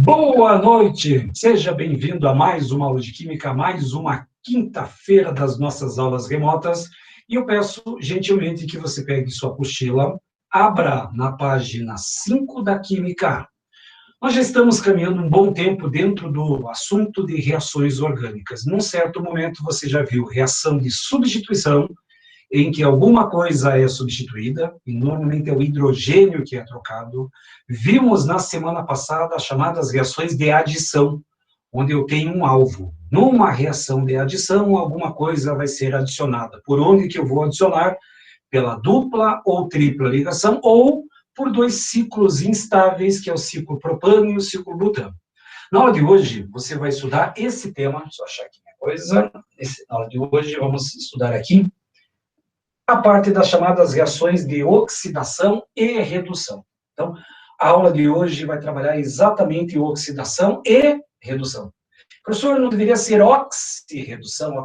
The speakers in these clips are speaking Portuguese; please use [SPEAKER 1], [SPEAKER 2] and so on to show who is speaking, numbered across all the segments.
[SPEAKER 1] Boa noite! Seja bem-vindo a mais uma aula de Química, mais uma quinta-feira das nossas aulas remotas. E eu peço gentilmente que você pegue sua apostila, abra na página 5 da Química. Nós já estamos caminhando um bom tempo dentro do assunto de reações orgânicas. Num certo momento, você já viu reação de substituição, em que alguma coisa é substituída, e normalmente é o hidrogênio que é trocado. Vimos na semana passada as chamadas reações de adição, onde eu tenho um alvo. Numa reação de adição, alguma coisa vai ser adicionada. Por onde que eu vou adicionar? Pela dupla ou tripla ligação, ou por dois ciclos instáveis, que é o ciclo propano e o ciclo butano. Na aula de hoje, você vai estudar esse tema, deixa eu achar aqui minha coisa, na aula de hoje vamos estudar aqui a parte das chamadas reações de oxidação e redução. Então, a aula de hoje vai trabalhar exatamente oxidação e redução. Professor, não deveria ser oxirredução,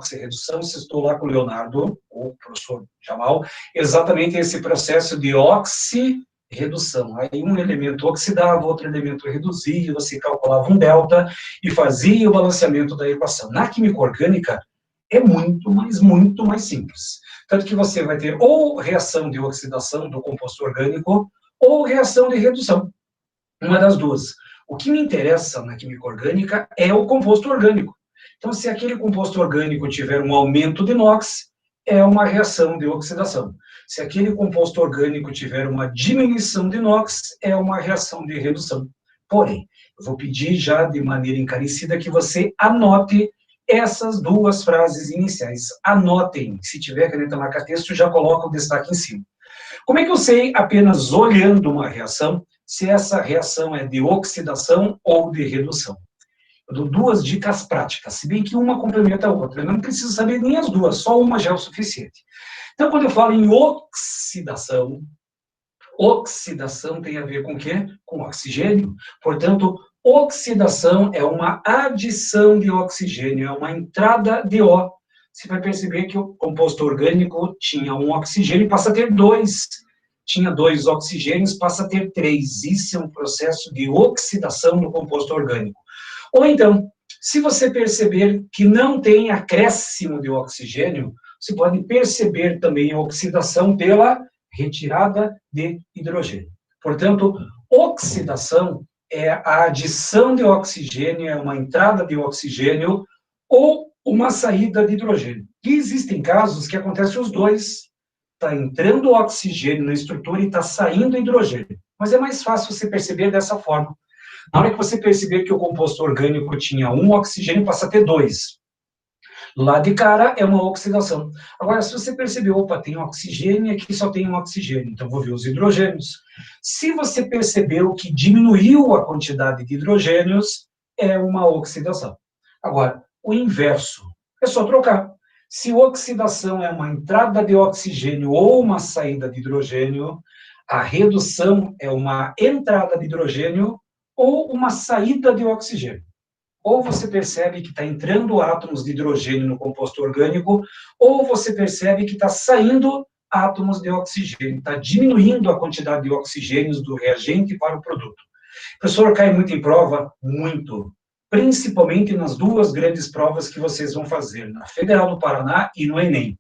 [SPEAKER 1] se estou lá com o Leonardo, ou o professor Jamal, exatamente esse processo de oxirredução. Aí um elemento oxidava, outro elemento reduzia, você calculava um delta e fazia o balanceamento da equação. Na química orgânica, é muito mais simples. Tanto que você vai ter ou reação de oxidação do composto orgânico, ou reação de redução. Uma das duas. O que me interessa na química orgânica é o composto orgânico. Então, se aquele composto orgânico tiver um aumento de NOx, é uma reação de oxidação. Se aquele composto orgânico tiver uma diminuição de NOx, é uma reação de redução. Porém, eu vou pedir já de maneira encarecida que você anote essas duas frases iniciais. Anotem. Se tiver caneta marca-texto, já coloca o destaque em cima. Como é que eu sei, apenas olhando uma reação, se essa reação é de oxidação ou de redução? Eu dou duas dicas práticas, se bem que uma complementa a outra. Eu não preciso saber nem as duas, só uma já é o suficiente. Então, quando eu falo em oxidação, oxidação tem a ver com o quê? Com oxigênio. Portanto, oxidação é uma adição de oxigênio, é uma entrada de O. Você vai perceber que o composto orgânico tinha um oxigênio e passa a ter dois. Tinha dois oxigênios, passa a ter três. Isso é um processo de oxidação do composto orgânico. Ou então, se você perceber que não tem acréscimo de oxigênio, você pode perceber também a oxidação pela retirada de hidrogênio. Portanto, oxidação é a adição de oxigênio, é uma entrada de oxigênio ou uma saída de hidrogênio. E existem casos que acontecem os dois. Está entrando oxigênio na estrutura e está saindo hidrogênio. Mas é mais fácil você perceber dessa forma. Na hora que você perceber que o composto orgânico tinha um oxigênio, passa a ter dois. Lá de cara é uma oxidação. Agora, se você perceber, opa, tem oxigênio e aqui só tem um oxigênio, então vou ver os hidrogênios. Se você percebeu que diminuiu a quantidade de hidrogênios, é uma oxidação. Agora, o inverso, é só trocar. Se oxidação é uma entrada de oxigênio ou uma saída de hidrogênio, a redução é uma entrada de hidrogênio ou uma saída de oxigênio. Ou você percebe que está entrando átomos de hidrogênio no composto orgânico, ou você percebe que está saindo átomos de oxigênio, está diminuindo a quantidade de oxigênios do reagente para o produto. O professor cai muito em prova? Muito. Principalmente nas duas grandes provas que vocês vão fazer, na Federal do Paraná e no Enem.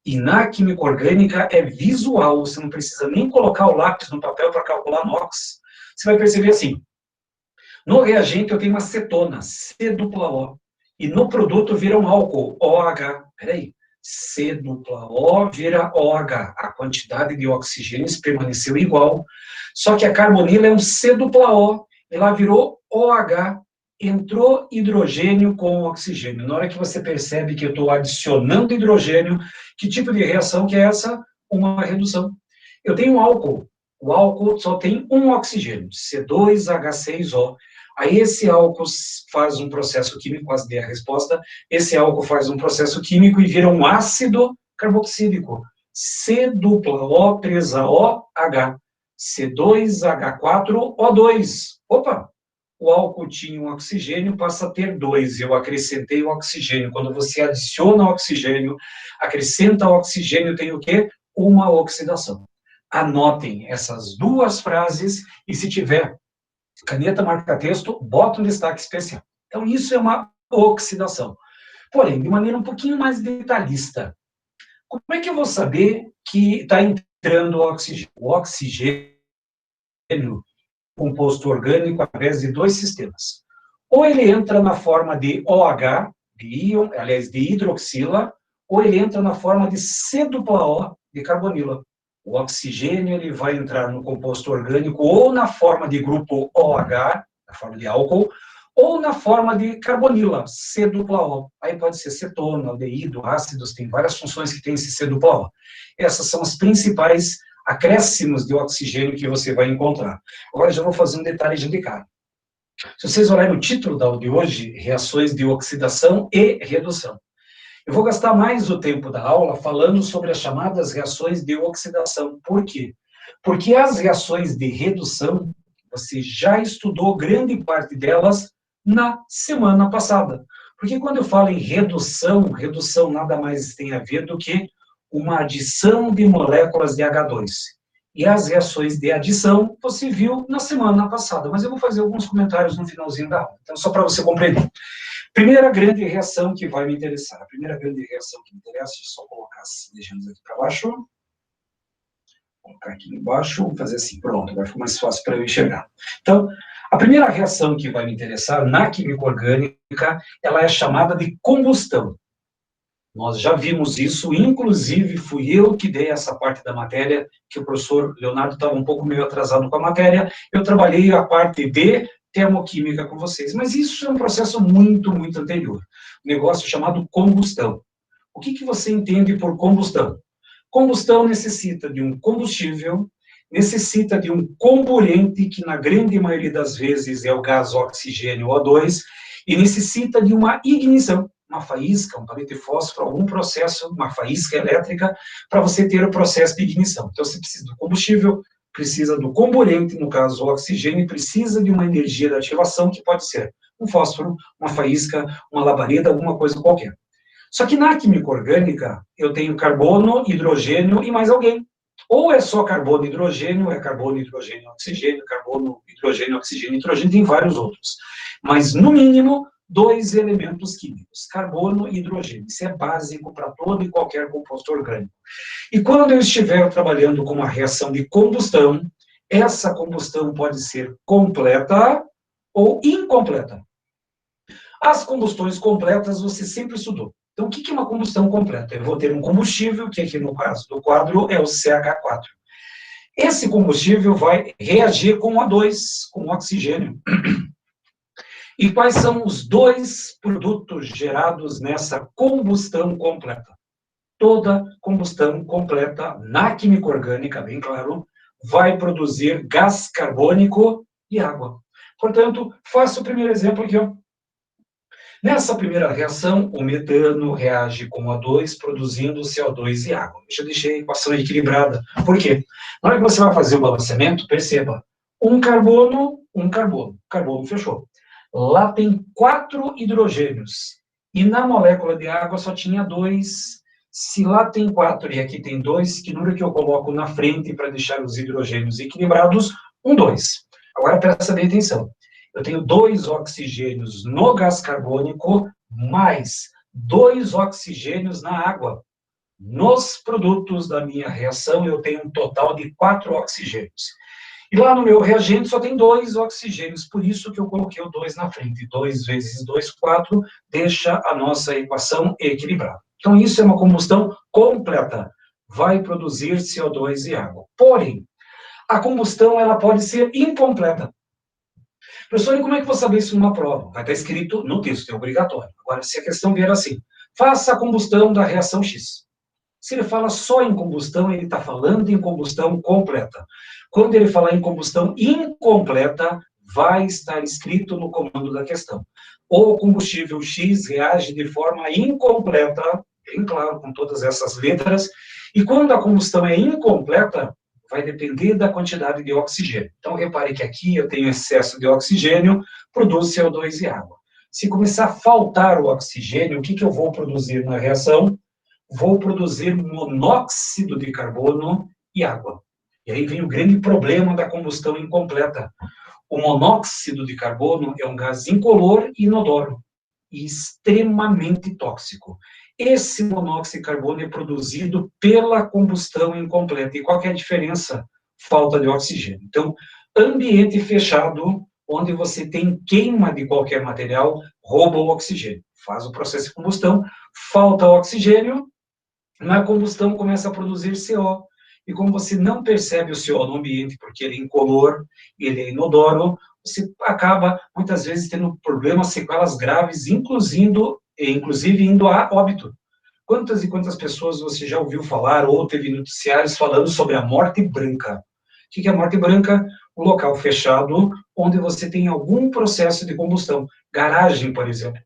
[SPEAKER 1] E na química orgânica é visual, você não precisa nem colocar o lápis no papel para calcular NOx. Você vai perceber assim, no reagente eu tenho uma cetona, C-O, e no produto vira um álcool, OH. Peraí, C-O vira OH. A quantidade de oxigênios permaneceu igual, só que a carbonila é um C-O, e lá virou OH, entrou hidrogênio com oxigênio. Na hora que você percebe que eu estou adicionando hidrogênio, que tipo de reação que é essa? Uma redução. Eu tenho um álcool, o álcool só tem um oxigênio, C2H6O. Aí esse álcool faz um processo químico, quase dei a resposta, esse álcool faz um processo químico e vira um ácido carboxílico, C-O-3-OH, C2H4O2. Opa! O álcool tinha um oxigênio, passa a ter dois, eu acrescentei o oxigênio. Quando você adiciona oxigênio, acrescenta oxigênio, tem o quê? Uma oxidação. Anotem essas duas frases e se tiver caneta marca-texto, bota um destaque especial. Então, isso é uma oxidação. Porém, de maneira um pouquinho mais detalhista, como é que eu vou saber que está entrando o oxigênio? O oxigênio composto orgânico através de dois sistemas. Ou ele entra na forma de OH, de íon, aliás, de hidroxila, ou ele entra na forma de C-O, de carbonila. O oxigênio ele vai entrar no composto orgânico ou na forma de grupo OH, na forma de álcool, ou na forma de carbonila, C-O. Aí pode ser cetona, aldeído, ácidos, tem várias funções que tem esse C-O. Essas são as principais acréscimos de oxigênio que você vai encontrar. Agora já vou fazer um detalhe de cara. Se vocês olharem no título da aula de hoje, reações de oxidação e redução. Eu vou gastar mais o tempo da aula falando sobre as chamadas reações de oxidação. Por quê? Porque as reações de redução, você já estudou grande parte delas na semana passada. Porque quando eu falo em redução, redução nada mais tem a ver do que uma adição de moléculas de H2. E as reações de adição você viu na semana passada, mas eu vou fazer alguns comentários no finalzinho da aula. Então, só para você compreender. Primeira grande reação que vai me interessar. A primeira grande reação que me interessa, deixa eu só colocar as legendas aqui para baixo. Vou colocar aqui embaixo, vou fazer assim, pronto, vai ficar mais fácil para eu enxergar. Então, a primeira reação que vai me interessar na química orgânica, ela é chamada de combustão. Nós já vimos isso, inclusive fui eu que dei essa parte da matéria, que o professor Leonardo estava um pouco meio atrasado com a matéria, eu trabalhei a parte de termoquímica com vocês, mas isso é um processo muito, muito anterior, um negócio chamado combustão. O que você entende por combustão? Combustão necessita de um combustível, necessita de um comburente, que na grande maioria das vezes é o gás oxigênio O2, e necessita de uma ignição, uma faísca, um palito de fósforo, algum processo, uma faísca elétrica, para você ter o processo de ignição. Então, você precisa do combustível, precisa do comburente, no caso o oxigênio, e precisa de uma energia de ativação, que pode ser um fósforo, uma faísca, uma labareda, alguma coisa qualquer. Só que na química orgânica, eu tenho carbono, hidrogênio e mais alguém. Ou é só carbono, hidrogênio, é carbono, hidrogênio, oxigênio, carbono, hidrogênio, oxigênio, hidrogênio, tem vários outros. Mas, no mínimo, dois elementos químicos, carbono e hidrogênio. Isso é básico para todo e qualquer composto orgânico. E quando eu estiver trabalhando com uma reação de combustão, essa combustão pode ser completa ou incompleta. As combustões completas você sempre estudou. Então, o que é uma combustão completa? Eu vou ter um combustível, que aqui no caso do quadro é o CH4. Esse combustível vai reagir com O2, com oxigênio. E quais são os dois produtos gerados nessa combustão completa? Toda combustão completa na química orgânica, bem claro, vai produzir gás carbônico e água. Portanto, faço o primeiro exemplo aqui, ó. Nessa primeira reação, o metano reage com O2, produzindo CO2 e água. Eu deixei a equação equilibrada. Por quê? Na hora que você vai fazer o balanceamento, perceba, um carbono, carbono fechou. Lá tem 4 hidrogênios, e na molécula de água só tinha 2. Se lá tem 4 e aqui tem 2, que número que eu coloco na frente para deixar os hidrogênios equilibrados? 2. Agora presta bem atenção. Eu tenho 2 oxigênios no gás carbônico, mais 2 oxigênios na água. Nos produtos da minha reação, eu tenho um total de 4 oxigênios. E lá no meu reagente só tem 2 oxigênios, por isso que eu coloquei o 2 na frente. 2 vezes 2, 4, deixa a nossa equação equilibrada. Então, isso é uma combustão completa. Vai produzir CO2 e água. Porém, a combustão ela pode ser incompleta. Professor, e como é que eu vou saber isso numa prova? Vai estar escrito no texto, é obrigatório. Agora, se a questão vier assim, faça a combustão da reação X. Se ele fala só em combustão, ele está falando em combustão completa. Quando ele falar em combustão incompleta, vai estar escrito no comando da questão. O combustível X reage de forma incompleta, bem claro, com todas essas letras, e quando a combustão é incompleta, vai depender da quantidade de oxigênio. Então, repare que aqui eu tenho excesso de oxigênio, produz CO2 e água. Se começar a faltar o oxigênio, o que eu vou produzir na reação? Vou produzir monóxido de carbono e água. E aí vem o grande problema da combustão incompleta. O monóxido de carbono é um gás incolor e inodoro e extremamente tóxico. Esse monóxido de carbono é produzido pela combustão incompleta. E qual que é a diferença? Falta de oxigênio. Então, ambiente fechado, onde você tem queima de qualquer material, rouba o oxigênio. Faz o processo de combustão, falta oxigênio, na combustão começa a produzir CO. E como você não percebe o CO no ambiente, porque ele é incolor, ele é inodoro, você acaba, muitas vezes, tendo problemas, sequelas graves, inclusive indo a óbito. Quantas e quantas pessoas você já ouviu falar ou teve noticiários falando sobre a morte branca? O que é a morte branca? Um local fechado, onde você tem algum processo de combustão. Garagem, por exemplo.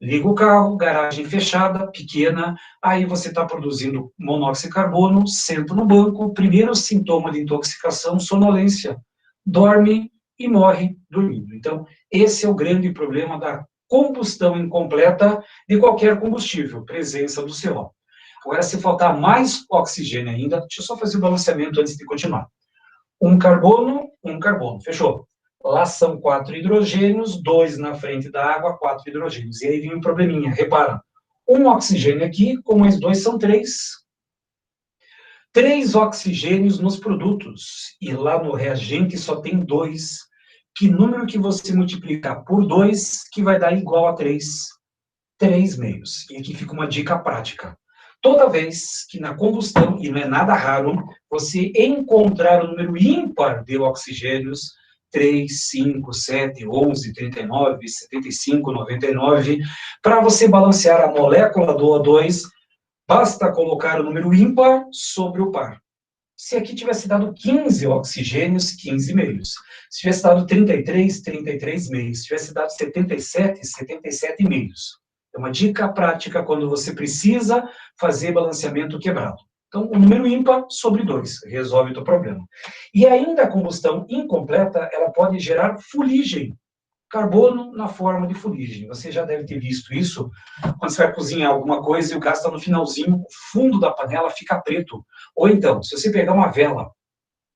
[SPEAKER 1] Liga o carro, garagem fechada, pequena, aí você está produzindo monóxido de carbono, senta no banco, primeiro sintoma de intoxicação, sonolência. Dorme e morre dormindo. Então, esse é o grande problema da combustão incompleta de qualquer combustível, presença do CO. Agora, se faltar mais oxigênio ainda, deixa eu só fazer o balanceamento antes de continuar. Um carbono, fechou. Lá são 4 hidrogênios, 2 na frente da água, 4 hidrogênios. E aí vem um probleminha, repara. Um oxigênio aqui, com mais 2 são 3. 3 oxigênios nos produtos. E lá no reagente só tem 2. Que número que você multiplicar por 2 que vai dar igual a 3? 3 meios. E aqui fica uma dica prática. Toda vez que na combustão, e não é nada raro, você encontrar o número ímpar de oxigênios, 3, 5, 7, 11, 39, 75, 99, para você balancear a molécula do O2, basta colocar o número ímpar sobre o par. Se aqui tivesse dado 15 oxigênios, 15 meios. Se tivesse dado 33, 33 meios. Se tivesse dado 77, 77 meios. É uma dica prática quando você precisa fazer balanceamento quebrado. Então, o número ímpar sobre 2 resolve o teu problema. E ainda a combustão incompleta, ela pode gerar fuligem. Carbono na forma de fuligem. Você já deve ter visto isso quando você vai cozinhar alguma coisa e o gás está no finalzinho, o fundo da panela fica preto. Ou então, se você pegar uma vela,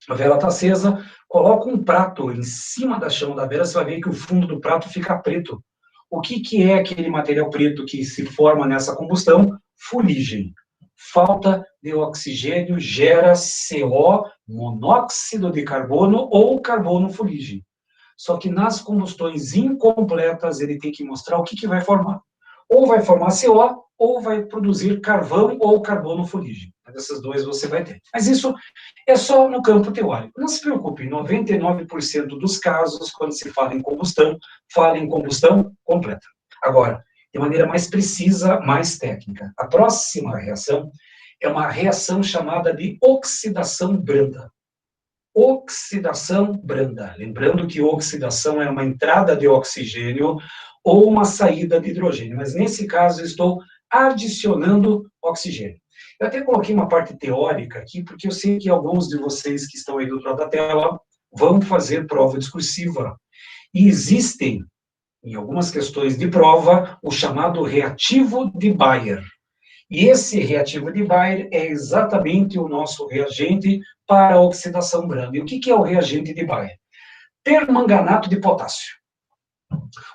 [SPEAKER 1] a vela está acesa, coloca um prato em cima da chama da vela, você vai ver que o fundo do prato fica preto. O que é aquele material preto que se forma nessa combustão? Fuligem. Falta de oxigênio gera CO, monóxido de carbono ou carbono fuligem. Só que nas combustões incompletas ele tem que mostrar o que vai formar. Ou vai formar CO, ou vai produzir carvão ou carbono fuligem. Dessas duas você vai ter. Mas isso é só no campo teórico. Não se preocupe, 99% dos casos, quando se fala em combustão completa. Agora, de maneira mais precisa, mais técnica. A próxima reação é uma reação chamada de oxidação branda. Oxidação branda. Lembrando que oxidação é uma entrada de oxigênio ou uma saída de hidrogênio. Mas nesse caso, eu estou adicionando oxigênio. Eu até coloquei uma parte teórica aqui, porque eu sei que alguns de vocês que estão aí do outro lado da tela vão fazer prova discursiva. E existem, em algumas questões de prova, o chamado reativo de Bayer. E esse reativo de Bayer é exatamente o nosso reagente para a oxidação branda. E o que é o reagente de Bayer? Permanganato de potássio.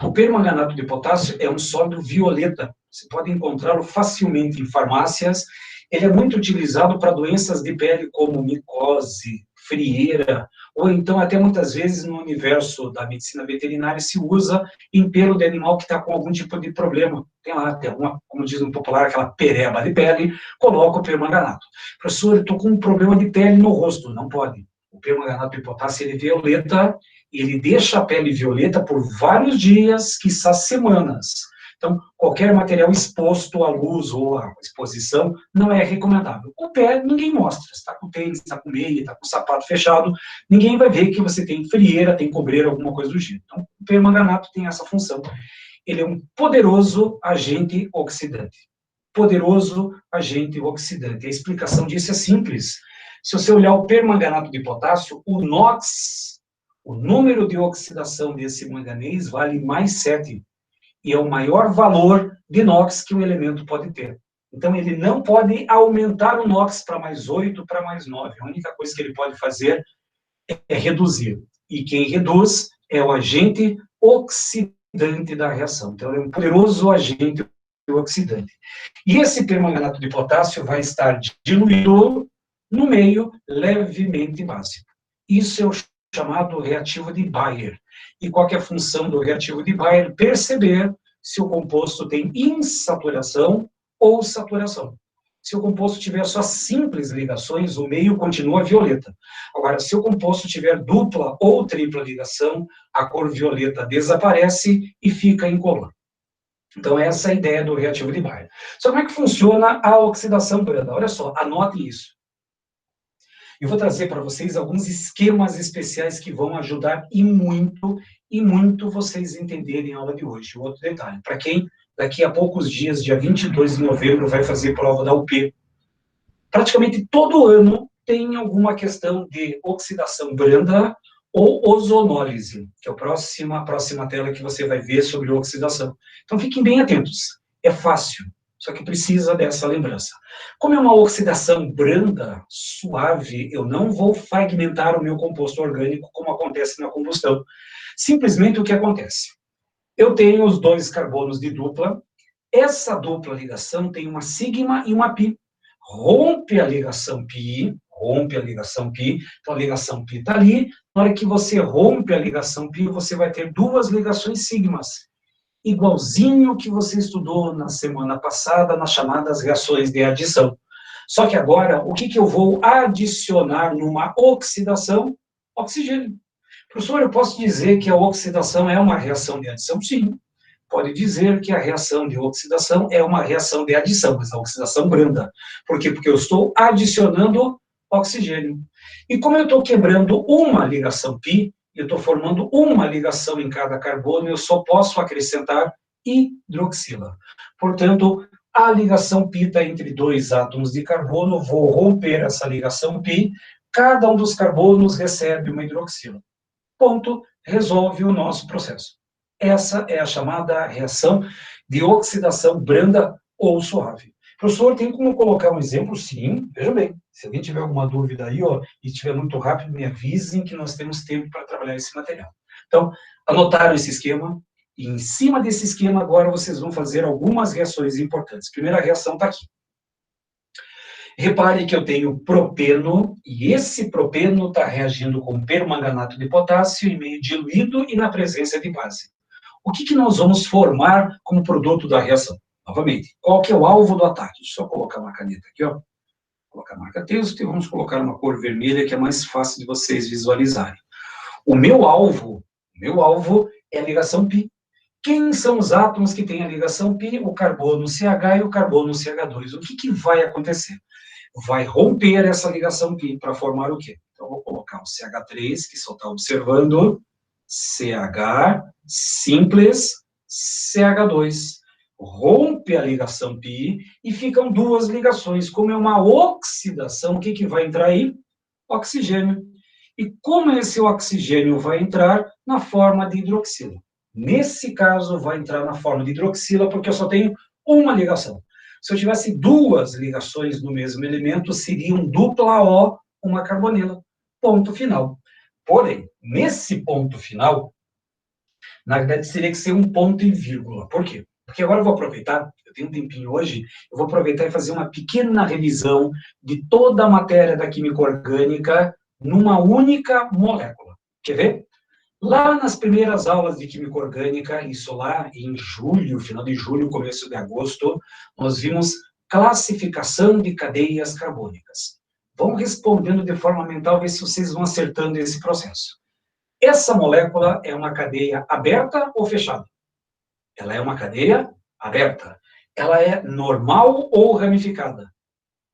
[SPEAKER 1] O permanganato de potássio é um sólido violeta. Você pode encontrá-lo facilmente em farmácias. Ele é muito utilizado para doenças de pele como micose, frieira, ou então até muitas vezes no universo da medicina veterinária se usa em pelo de animal que está com algum tipo de problema. Tem alguma, como diz no popular, aquela pereba de pele, coloca o permanganato. Professor, eu estou com um problema de pele no rosto. Não pode. O permanganato de potássio, ele é violeta, ele deixa a pele violeta por vários dias, quiçá semanas. Então, qualquer material exposto à luz ou à exposição não é recomendável. O pé, ninguém mostra. Você está com tênis, está com meia, está com sapato fechado, ninguém vai ver que você tem frieira, tem cobreira, alguma coisa do gênero. Então, o permanganato tem essa função. Ele é um poderoso agente oxidante. Poderoso agente oxidante. A explicação disso é simples. Se você olhar o permanganato de potássio, o NOx, o número de oxidação desse manganês vale mais 7. E é o maior valor de NOx que um elemento pode ter. Então, ele não pode aumentar o NOx para mais 8, para mais 9. A única coisa que ele pode fazer é reduzir. E quem reduz é o agente oxidante da reação. Então, é um poderoso agente oxidante. E esse permanganato de potássio vai estar diluído no meio levemente básico. Isso é o chamado reativo de Baeyer. E qual é a função do reativo de Baeyer? Perceber se o composto tem insaturação ou saturação. Se o composto tiver só simples ligações, o meio continua violeta. Agora, se o composto tiver dupla ou tripla ligação, a cor violeta desaparece e fica incolor. Então, essa é a ideia do reativo de Baeyer. Só como é que funciona a oxidação branda? Olha só, anotem isso. Eu vou trazer para vocês alguns esquemas especiais que vão ajudar e muito vocês entenderem a aula de hoje. Outro detalhe, para quem daqui a poucos dias, dia 22 de novembro, vai fazer prova da UP, praticamente todo ano tem alguma questão de oxidação branda ou ozonólise, que é a próxima tela que você vai ver sobre oxidação. Então, fiquem bem atentos. É fácil, só que precisa dessa lembrança. Como é uma oxidação branda, suave, eu não vou fragmentar o meu composto orgânico como acontece na combustão. Simplesmente o que acontece? Eu tenho os dois carbonos de dupla, essa dupla ligação tem uma sigma e uma pi. Rompe a ligação pi, então a ligação pi está ali, na hora que você rompe a ligação pi, você vai ter duas ligações sigmas, igualzinho que você estudou na semana passada, nas chamadas reações de adição. Só que agora, o que eu vou adicionar numa oxidação? Oxigênio. Professor, eu posso dizer que a oxidação é uma reação de adição? Sim. Pode dizer que a reação de oxidação é uma reação de adição, mas a oxidação branda. Por quê? Porque eu estou adicionando oxigênio. E como eu estou quebrando uma ligação pi, eu estou formando uma ligação em cada carbono, eu só posso acrescentar hidroxila. Portanto, a ligação pi está entre dois átomos de carbono, vou romper essa ligação pi, cada um dos carbonos recebe uma hidroxila. Ponto, resolve o nosso processo. Essa é a chamada reação de oxidação branda ou suave. Professor, tem como colocar um exemplo? Sim, veja bem. Se alguém tiver alguma dúvida aí, e estiver muito rápido, me avisem que nós temos tempo para trabalhar esse material. Então, anotaram esse esquema, e em cima desse esquema, agora vocês vão fazer algumas reações importantes. A primeira reação está aqui. Repare que eu tenho propeno, e esse propeno está reagindo com permanganato de potássio em meio diluído e na presença de base. O que nós vamos formar como produto da reação? Novamente, qual que é o alvo do ataque? Só colocar uma caneta aqui, ó. Colocar marca-texto e vamos colocar uma cor vermelha que é mais fácil de vocês visualizarem. O meu alvo é a ligação pi. Quem são os átomos que têm a ligação pi? O carbono CH e o carbono CH2. O que vai acontecer? Vai romper essa ligação pi para formar o quê? Então, eu vou colocar o CH3, que só está observando, CH, simples, CH2. Rompe a ligação pi e ficam duas ligações. Como é uma oxidação, o que vai entrar aí? Oxigênio. E como esse oxigênio vai entrar? Na forma de hidroxila. Nesse caso, vai entrar na forma de hidroxila, porque eu só tenho uma ligação. Se eu tivesse duas ligações no mesmo elemento, seria um dupla O, uma carbonila. Ponto final. Porém, nesse ponto final, na verdade, teria que ser um ponto e vírgula. Por quê? Porque agora eu vou aproveitar, eu tenho um tempinho hoje, eu vou aproveitar e fazer uma pequena revisão de toda a matéria da química orgânica numa única molécula. Quer ver? Lá nas primeiras aulas de química orgânica, isso lá em julho, final de julho, começo de agosto, nós vimos classificação de cadeias carbônicas. Vão respondendo de forma mental, ver se vocês vão acertando esse processo. Essa molécula é uma cadeia aberta ou fechada? Ela é uma cadeia aberta. Ela é normal ou ramificada?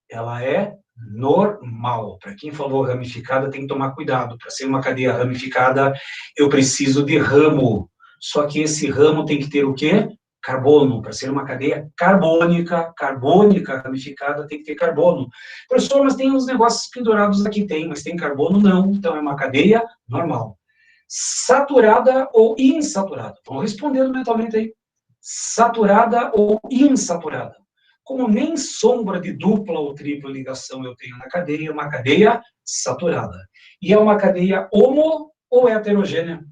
[SPEAKER 1] Ela é normal. Para quem falou ramificada, tem que tomar cuidado. Para ser uma cadeia ramificada, eu preciso de ramo. Só que esse ramo tem que ter o quê? Carbono. Para ser uma cadeia carbônica, ramificada, tem que ter carbono. Professor, mas tem uns negócios pendurados aqui. Tem, mas tem carbono? Não. Então, é uma cadeia normal. Saturada ou insaturada? Vão respondendo mentalmente aí. Saturada ou insaturada? Como nem sombra de dupla ou tripla ligação eu tenho na cadeia, é uma cadeia saturada. E é uma cadeia homo ou heterogênea?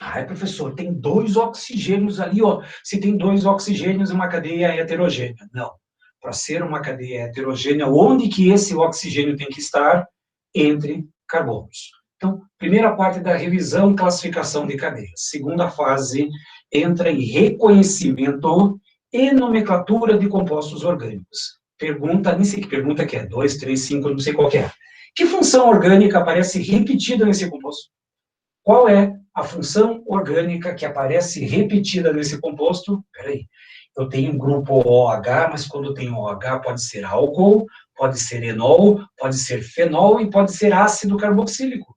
[SPEAKER 1] Ah, professor, tem 2 oxigênios ali, ó. Se tem 2 oxigênios, é uma cadeia heterogênea. Não. Para ser uma cadeia heterogênea, onde que esse oxigênio tem que estar? Entre carbonos. Então, primeira parte da revisão, classificação de cadeias. Segunda fase, entra em reconhecimento e nomenclatura de compostos orgânicos. Pergunta, nem sei que pergunta que é, 2, 3, 5, não sei qual que é. Que função orgânica aparece repetida nesse composto? Qual é a função orgânica que aparece repetida nesse composto? Peraí, eu tenho um grupo OH, mas quando eu tenho OH pode ser álcool, pode ser enol, pode ser fenol e pode ser ácido carboxílico.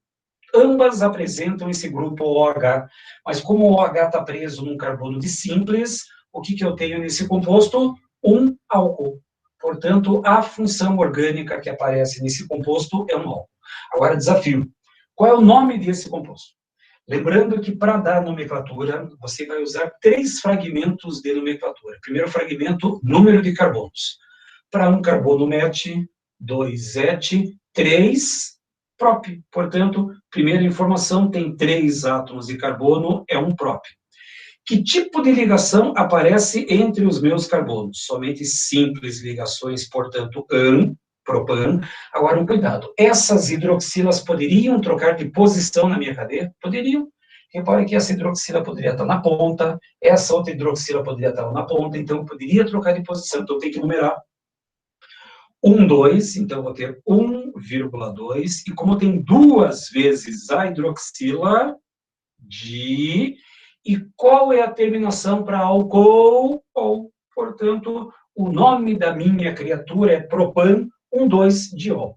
[SPEAKER 1] Ambas apresentam esse grupo OH, mas como o OH está preso num carbono de simples, o que eu tenho nesse composto? Um álcool. Portanto, a função orgânica que aparece nesse composto é um álcool. Agora, desafio. Qual é o nome desse composto? Lembrando que, para dar nomenclatura, você vai usar 3 fragmentos de nomenclatura. Primeiro fragmento, número de carbonos. Para um carbono MET, 2 ET, 3 prop. Portanto, primeira informação, tem 3 átomos de carbono, é um prop. Que tipo de ligação aparece entre os meus carbonos? Somente simples ligações, portanto, AN, propan. Agora, um cuidado, essas hidroxilas poderiam trocar de posição na minha cadeia? Poderiam. Repare que essa hidroxila poderia estar na ponta, essa outra hidroxila poderia estar lá na ponta, então poderia trocar de posição, então tem que numerar. 1, 2, então eu vou ter 1,2, e como tem 2 vezes a hidroxila, e qual é a terminação para álcool? Ol. Portanto, o nome da minha criatura é propan 1,2-diol.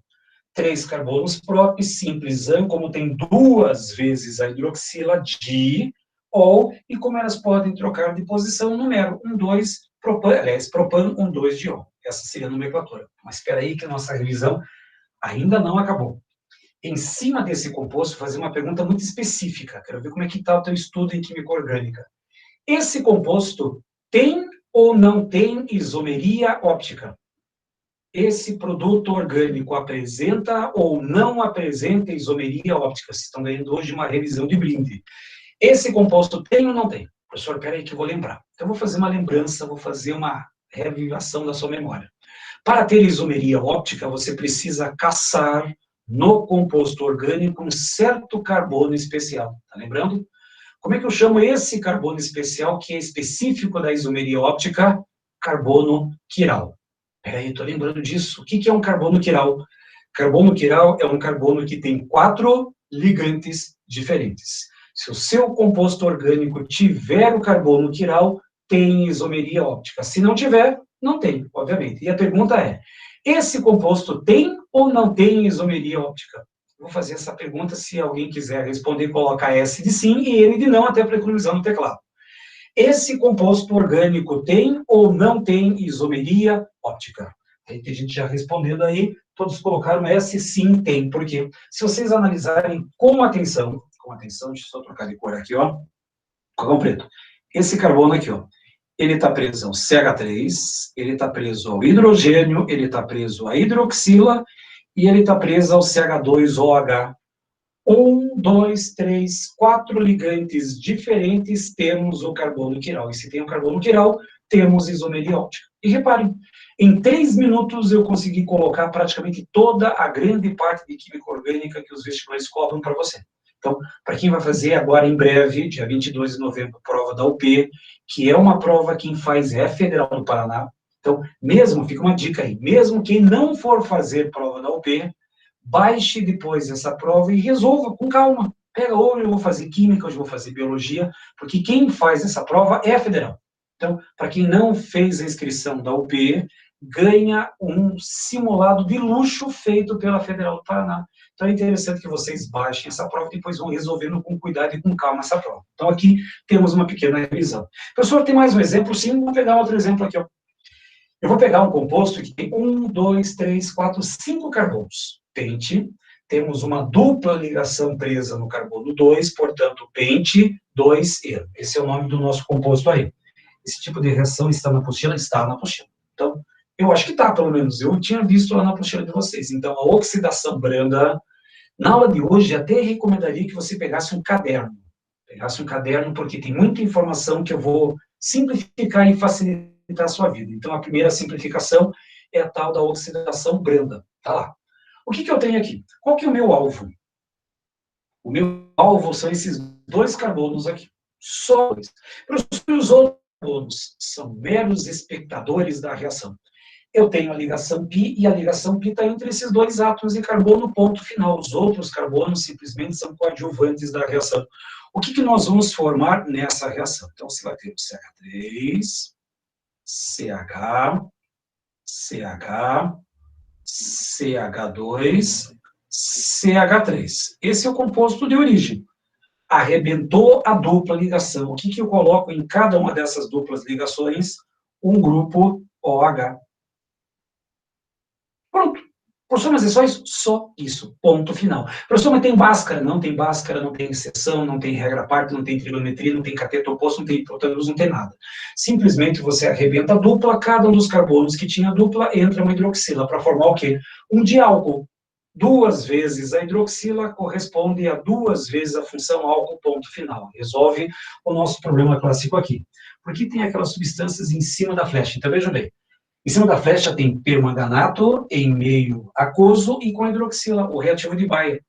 [SPEAKER 1] 3 carbonos prop, simples an, como tem 2 vezes a hidroxila, diol, e como elas podem trocar de posição, numero 1,2 propan, aliás, propan 1,2-diol. Essa seria a nomenclatura. Mas espera aí que a nossa revisão ainda não acabou. Em cima desse composto, fazer uma pergunta muito específica. Quero ver como é que está o teu estudo em química orgânica. Esse composto tem ou não tem isomeria óptica? Esse produto orgânico apresenta ou não apresenta isomeria óptica? Vocês estão ganhando hoje uma revisão de brinde. Esse composto tem ou não tem? Professor, peraí que eu vou lembrar. Então, eu vou fazer uma lembrança, vou fazer uma reavivação da sua memória. Para ter isomeria óptica, você precisa caçar no composto orgânico um certo carbono especial. Tá lembrando? Como é que eu chamo esse carbono especial que é específico da isomeria óptica? Carbono quiral. Peraí, estou lembrando disso. O que é um carbono quiral? Carbono quiral é um carbono que tem 4 ligantes diferentes. Se o seu composto orgânico tiver o carbono quiral, tem isomeria óptica. Se não tiver, não tem, obviamente. E a pergunta é, esse composto tem ou não tem isomeria óptica? Vou fazer essa pergunta, se alguém quiser responder, coloca S de sim e N de não, até para economizar no teclado. Esse composto orgânico tem ou não tem isomeria óptica? Aí tem gente já respondendo aí, todos colocaram S, sim, tem. Por quê? Se vocês analisarem com atenção, deixa eu só trocar de cor aqui, ó, carvão preto. Esse carbono aqui, ó, ele está preso ao CH3, ele está preso ao hidrogênio, ele está preso à hidroxila e ele está preso ao CH2OH. 1, 2, 3, 4 ligantes diferentes, temos o carbono quiral. E se tem o carbono quiral, temos isomeria óptica. E reparem, em 3 minutos eu consegui colocar praticamente toda a grande parte de química orgânica que os vestibulares cobram para você. Então, para quem vai fazer agora em breve, dia 22 de novembro, prova da UP, que é uma prova quem faz é a Federal do Paraná. Então, mesmo, fica uma dica aí, mesmo quem não for fazer prova da UP, baixe depois essa prova e resolva com calma. Pega, hoje eu vou fazer química, hoje eu vou fazer biologia, porque quem faz essa prova é a federal. Então, para quem não fez a inscrição da UP, ganha um simulado de luxo feito pela Federal do Paraná. Então, é interessante que vocês baixem essa prova e depois vão resolvendo com cuidado e com calma essa prova. Então, aqui temos uma pequena revisão. Professor, tem mais um exemplo? Sim, vou pegar outro exemplo aqui, ó. Eu vou pegar um composto que tem 1, 2, 3, 4, 5 carbonos. Pente, temos uma dupla ligação presa no carbono 2, portanto, pente 2-eno. Esse é o nome do nosso composto aí. Esse tipo de reação está na apostila? Está na apostila. Então, eu acho que está, pelo menos. Eu tinha visto lá na apostila de vocês. Então, a oxidação branda, na aula de hoje, até recomendaria que você pegasse um caderno. Pegasse um caderno, porque tem muita informação que eu vou simplificar e facilitar a sua vida. Então, a primeira simplificação é a tal da oxidação branda. Tá lá. O que eu tenho aqui? Qual que é o meu alvo? O meu alvo são esses dois carbonos aqui. Só dois. Os outros carbonos são meros espectadores da reação. Eu tenho a ligação π, e a ligação π está entre esses dois átomos de carbono, ponto final. Os outros carbonos simplesmente são coadjuvantes da reação. O que nós vamos formar nessa reação? Então, você vai ter o CH3, CH, CH, CH2, CH3. Esse é o composto de origem. Arrebentou a dupla ligação. O que eu coloco em cada uma dessas duplas ligações? Um grupo OH. Pronto. Professor, mas é só isso? Só isso. Ponto final. Professor, mas tem Bhaskara? Não tem Bhaskara, não tem exceção, não tem regra à parte, não tem trigonometria, não tem cateto oposto, não tem hipotânus, não tem nada. Simplesmente você arrebenta a dupla, cada um dos carbonos que tinha dupla entra uma hidroxila para formar o quê? Um diálcool. 2 vezes a hidroxila corresponde a 2 vezes a função álcool, ponto final. Resolve o nosso problema clássico aqui. Porque tem aquelas substâncias em cima da flecha. Então, veja bem. Em cima da flecha tem permanganato em meio aquoso e com hidroxila, o reativo de Bayer.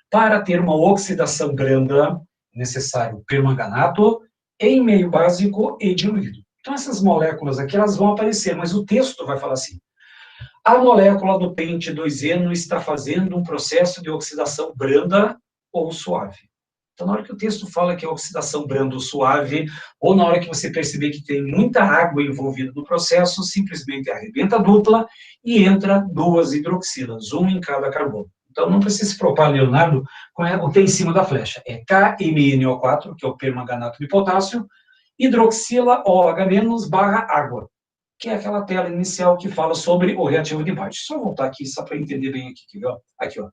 [SPEAKER 1] Para ter uma oxidação branda, é necessário permanganato em meio básico e diluído. Então, essas moléculas aqui, elas vão aparecer, mas o texto vai falar assim: a molécula do pente 2-eno está fazendo um processo de oxidação branda ou suave. Então, na hora que o texto fala que é oxidação branda ou suave, ou na hora que você perceber que tem muita água envolvida no processo, simplesmente arrebenta a dupla e entra 2 hidroxilas, uma em cada carbono. Então, não precisa se preocupar, Leonardo, com o que tem em cima da flecha. É KMnO4, que é o permanganato de potássio, hidroxila OH- barra água, que é aquela tela inicial que fala sobre o reativo de Bayer. Deixa eu só voltar aqui, só para entender bem aqui, ó. Aqui, ó.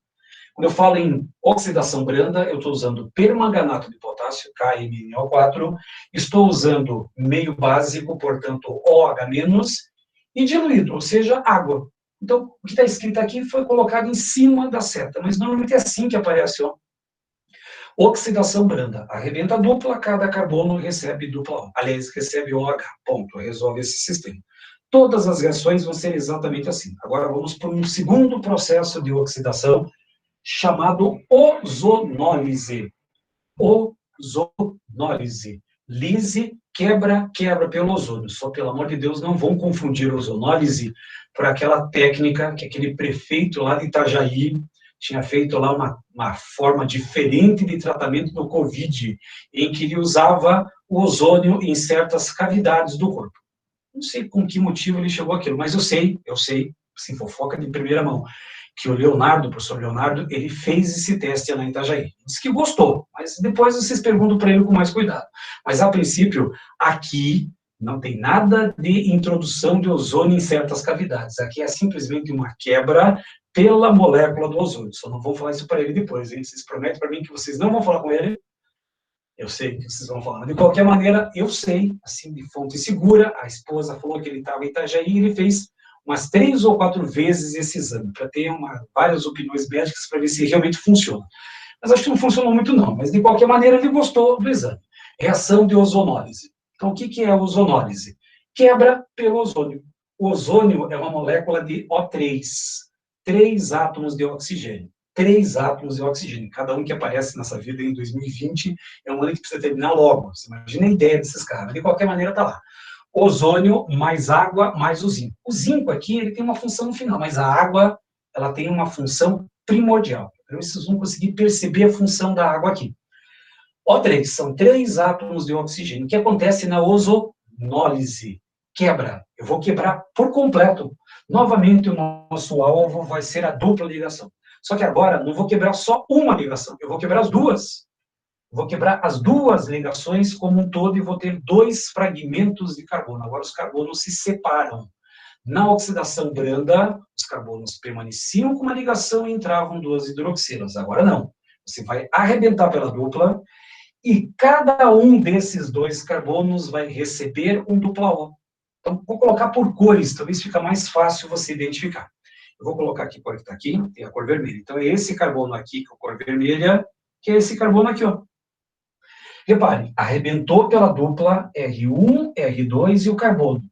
[SPEAKER 1] Quando eu falo em oxidação branda, eu estou usando permanganato de potássio, KMnO4, estou usando meio básico, portanto, OH-, e diluído, ou seja, água. Então, o que está escrito aqui foi colocado em cima da seta, mas normalmente é assim que aparece, ó. Oxidação branda. Arrebenta dupla, cada carbono recebe dupla O. Aliás, recebe OH. Ponto. Resolve esse sistema. Todas as reações vão ser exatamente assim. Agora vamos para um segundo processo de oxidação, chamado ozonólise. Ozonólise. Lise, quebra pelo ozônio. Só, pelo amor de Deus, não vão confundir ozonólise por aquela técnica que aquele prefeito lá de Itajaí tinha feito lá uma forma diferente de tratamento do Covid, em que ele usava o ozônio em certas cavidades do corpo. Não sei com que motivo ele chegou àquilo, mas eu sei, assim, fofoca de primeira mão, que o Leonardo, o professor Leonardo, ele fez esse teste lá em Itajaí. Disse que gostou, mas depois vocês perguntam para ele com mais cuidado. Mas, a princípio, aqui não tem nada de introdução de ozônio em certas cavidades. Aqui é simplesmente uma quebra pela molécula do ozônio. Só não vou falar isso para ele depois, hein? Vocês prometem para mim que vocês não vão falar com ele? Eu sei que vocês vão falar. De qualquer maneira, eu sei, assim, de fonte segura, a esposa falou que ele estava em Itajaí e ele fez umas 3 ou 4 vezes esse exame, para ter várias opiniões médicas para ver se realmente funciona. Mas acho que não funcionou muito não, mas de qualquer maneira ele gostou do exame. Reação de ozonólise. Então, o que é a ozonólise? Quebra pelo ozônio. O ozônio é uma molécula de O3, 3 átomos de oxigênio. 3 átomos de oxigênio. Cada um que aparece nessa vida em 2020 é um ano que precisa terminar logo. Você imagina a ideia desses caras. De qualquer maneira, está lá. Ozônio mais água mais o zinco. O zinco aqui, ele tem uma função no final, mas a água, ela tem uma função primordial. Então, vocês vão conseguir perceber a função da água aqui. O3, são 3 átomos de oxigênio. O que acontece na ozonólise? Quebra. Eu vou quebrar por completo. Novamente, o nosso alvo vai ser a dupla ligação. Só que agora, não vou quebrar só uma ligação, eu vou quebrar as duas. Vou quebrar as 2 ligações como um todo e vou ter 2 fragmentos de carbono. Agora os carbonos se separam. Na oxidação branda, os carbonos permaneciam com uma ligação e entravam 2 hidroxilas. Agora não. Você vai arrebentar pela dupla e cada um desses 2 carbonos vai receber um dupla O. Então, vou colocar por cores, talvez fica mais fácil você identificar. Eu vou colocar aqui, qual que está aqui, tem a cor vermelha. Então, é esse carbono aqui, com a cor vermelha, que é esse carbono aqui, ó. Repare, arrebentou pela dupla R1, R2 e o carbono.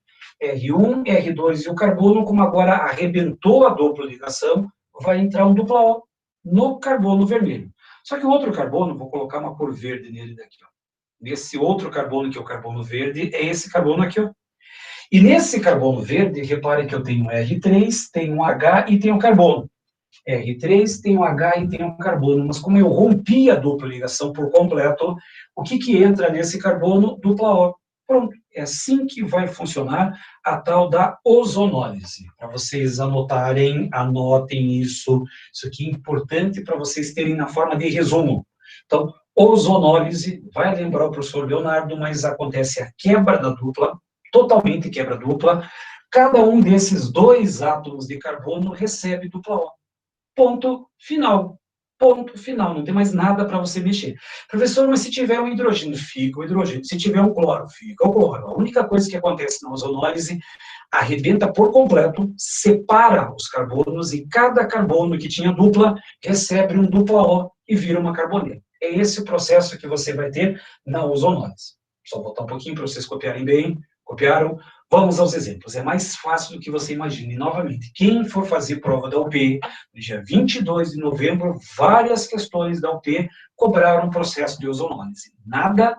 [SPEAKER 1] R1, R2 e o carbono, como agora arrebentou a dupla ligação, vai entrar um dupla O no carbono vermelho. Só que o outro carbono, vou colocar uma cor verde nele daqui, ó. Nesse outro carbono, que é o carbono verde, é esse carbono aqui, ó. E nesse carbono verde, repare que eu tenho R3, tenho um H e tenho carbono. R3, tem um H e tem um carbono, mas como eu rompi a dupla ligação por completo, o que entra nesse carbono? Dupla O. Pronto, é assim que vai funcionar a tal da ozonólise. Para vocês anotarem, anotem isso. Isso aqui é importante para vocês terem na forma de resumo. Então, ozonólise, vai lembrar o professor Leonardo, mas acontece a quebra da dupla, totalmente quebra dupla. Cada um desses dois átomos de carbono recebe dupla O. Ponto final. Ponto final. Não tem mais nada para você mexer. Professor, mas se tiver um hidrogênio, fica o hidrogênio. Se tiver um cloro, fica o cloro. A única coisa que acontece na ozonólise, arrebenta por completo, separa os carbonos e cada carbono que tinha dupla recebe um dupla O e vira uma carboneira. É esse o processo que você vai ter na ozonólise. Só voltar um pouquinho para vocês copiarem bem. Copiaram? Vamos aos exemplos. É mais fácil do que você imagina. E, novamente, quem for fazer prova da UP, no dia 22 de novembro, várias questões da UP cobraram um processo de ozonólise. Nada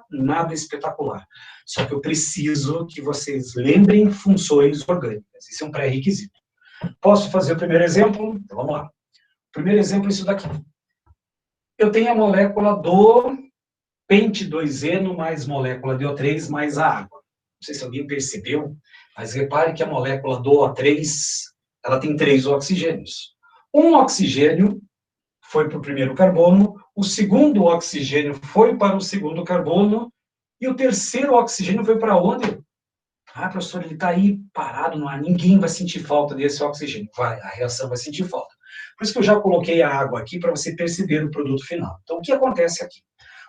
[SPEAKER 1] espetacular. Só que eu preciso que vocês lembrem funções orgânicas. Isso é um pré-requisito. Posso fazer o primeiro exemplo? Então, vamos lá. O primeiro exemplo é isso daqui. Eu tenho a molécula do pente 2Eno mais molécula de O3 mais a água. Não sei se alguém percebeu, mas repare que a molécula do O3, ela tem 3 oxigênios. Um oxigênio foi para o primeiro carbono, o segundo oxigênio foi para o segundo carbono, e o terceiro oxigênio foi para onde? Ah, professor, ele está aí parado no ar, ninguém vai sentir falta desse oxigênio. Vai, a reação vai sentir falta. Por isso que eu já coloquei a água aqui para você perceber o produto final. Então, o que acontece aqui?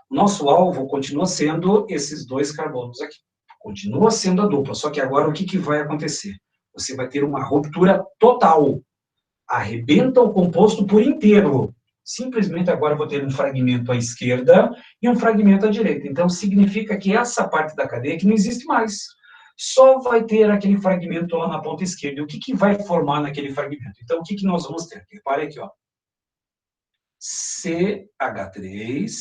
[SPEAKER 1] O nosso alvo continua sendo esses dois carbonos aqui. Continua sendo a dupla, só que agora o que vai acontecer? Você vai ter uma ruptura total. Arrebenta o composto por inteiro. Simplesmente agora eu vou ter um fragmento à esquerda e um fragmento à direita. Então, significa que essa parte da cadeia que não existe mais. Só vai ter aquele fragmento lá na ponta esquerda. E o que vai formar naquele fragmento? Então, o que nós vamos ter? Repare aqui, ó. CH3,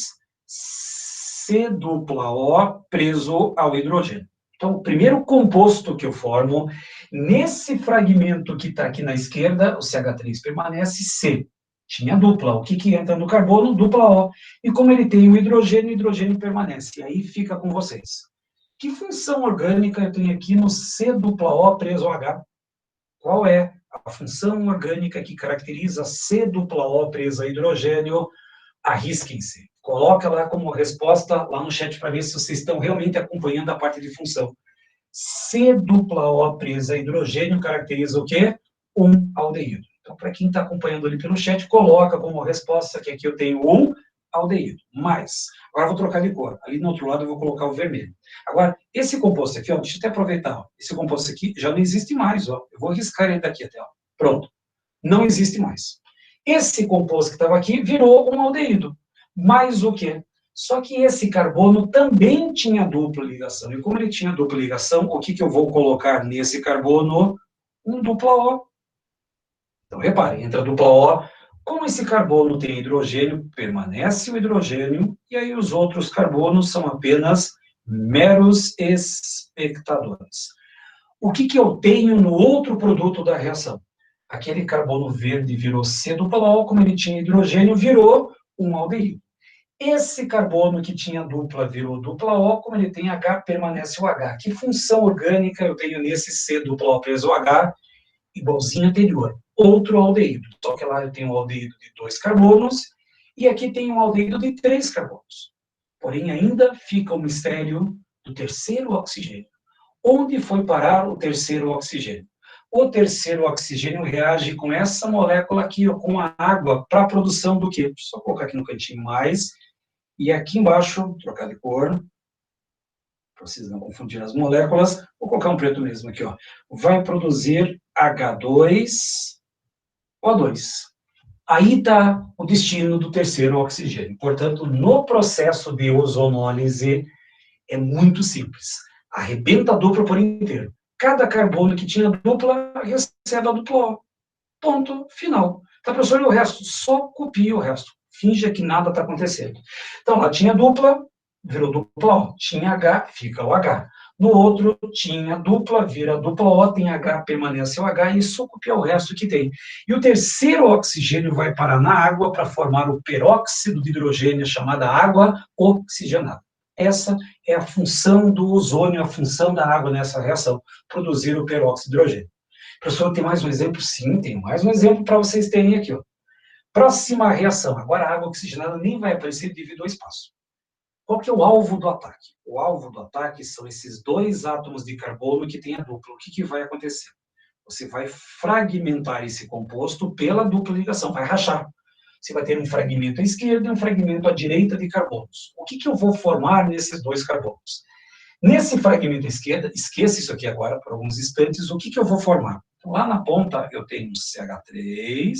[SPEAKER 1] C dupla O preso ao hidrogênio. Então, o primeiro composto que eu formo, nesse fragmento que está aqui na esquerda, o CH3 permanece C. Tinha dupla. O que entra no carbono? Dupla O. E como ele tem o hidrogênio permanece. E aí fica com vocês. Que função orgânica eu tenho aqui no C dupla O preso ao H? Qual é a função orgânica que caracteriza C dupla O presa a hidrogênio? Arrisquem-se. Coloca lá como resposta lá no chat para ver se vocês estão realmente acompanhando a parte de função. C dupla O presa a hidrogênio caracteriza o quê? Um aldeído. Então, para quem está acompanhando ali pelo chat, coloca como resposta que aqui eu tenho um aldeído. Mais. Agora eu vou trocar de cor. Ali no outro lado eu vou colocar o vermelho. Agora, esse composto aqui, ó, deixa eu até aproveitar. Ó, esse composto aqui já não existe mais. Ó. Eu vou riscar ele daqui até. Ó. Pronto. Não existe mais. Esse composto que estava aqui virou um aldeído. Mais o quê? Só que esse carbono também tinha dupla ligação. E como ele tinha dupla ligação, o que eu vou colocar nesse carbono? Um dupla O. Então, repare, entra a dupla O. Como esse carbono tem hidrogênio, permanece o hidrogênio, e aí os outros carbonos são apenas meros espectadores. O que eu tenho no outro produto da reação? Aquele carbono verde virou C dupla O, como ele tinha hidrogênio, virou um aldeído. Esse carbono que tinha dupla virou dupla O, como ele tem H, permanece o H. Que função orgânica eu tenho nesse C dupla O preso ao H? Igualzinho anterior. Outro aldeído. Só que lá eu tenho um aldeído de 2 carbonos, e aqui tem um aldeído de 3 carbonos. Porém, ainda fica o mistério do terceiro oxigênio. Onde foi parar o terceiro oxigênio? O terceiro oxigênio reage com essa molécula aqui, ó, com a água, para a produção do quê? Só colocar aqui no cantinho mais. E aqui embaixo, trocar de cor, para vocês não confundirem as moléculas, vou colocar um preto mesmo aqui, ó. Vai produzir H2O2. Aí está o destino do terceiro oxigênio. Portanto, no processo de ozonólise, é muito simples. Arrebenta a dupla por inteiro. Cada carbono que tinha dupla recebe a dupla O. Ponto final. Tá, professor, e o resto? Só copia o resto. Finja que nada está acontecendo. Então, lá tinha dupla, virou dupla O. Tinha H, fica o H. No outro, tinha dupla, vira dupla O, tem H, permanece o H, e só copia o resto que tem. E o terceiro oxigênio vai parar na água para formar o peróxido de hidrogênio, chamada água oxigenada. Essa é a função do ozônio, a função da água nessa reação, produzir o peróxido de hidrogênio. Professor, tem mais um exemplo? Sim, tem mais um exemplo para vocês terem aqui. Ó. Próxima reação. Agora a água oxigenada nem vai aparecer devido ao espaço. Qual que é o alvo do ataque? O alvo do ataque são esses dois átomos de carbono que têm a dupla. O que vai acontecer? Você vai fragmentar esse composto pela dupla ligação, vai rachar. Você vai ter um fragmento à esquerda e um fragmento à direita de carbonos. O que eu vou formar nesses dois carbonos? Nesse fragmento à esquerda, esqueça isso aqui agora por alguns instantes, o que eu vou formar? Então, lá na ponta eu tenho CH3,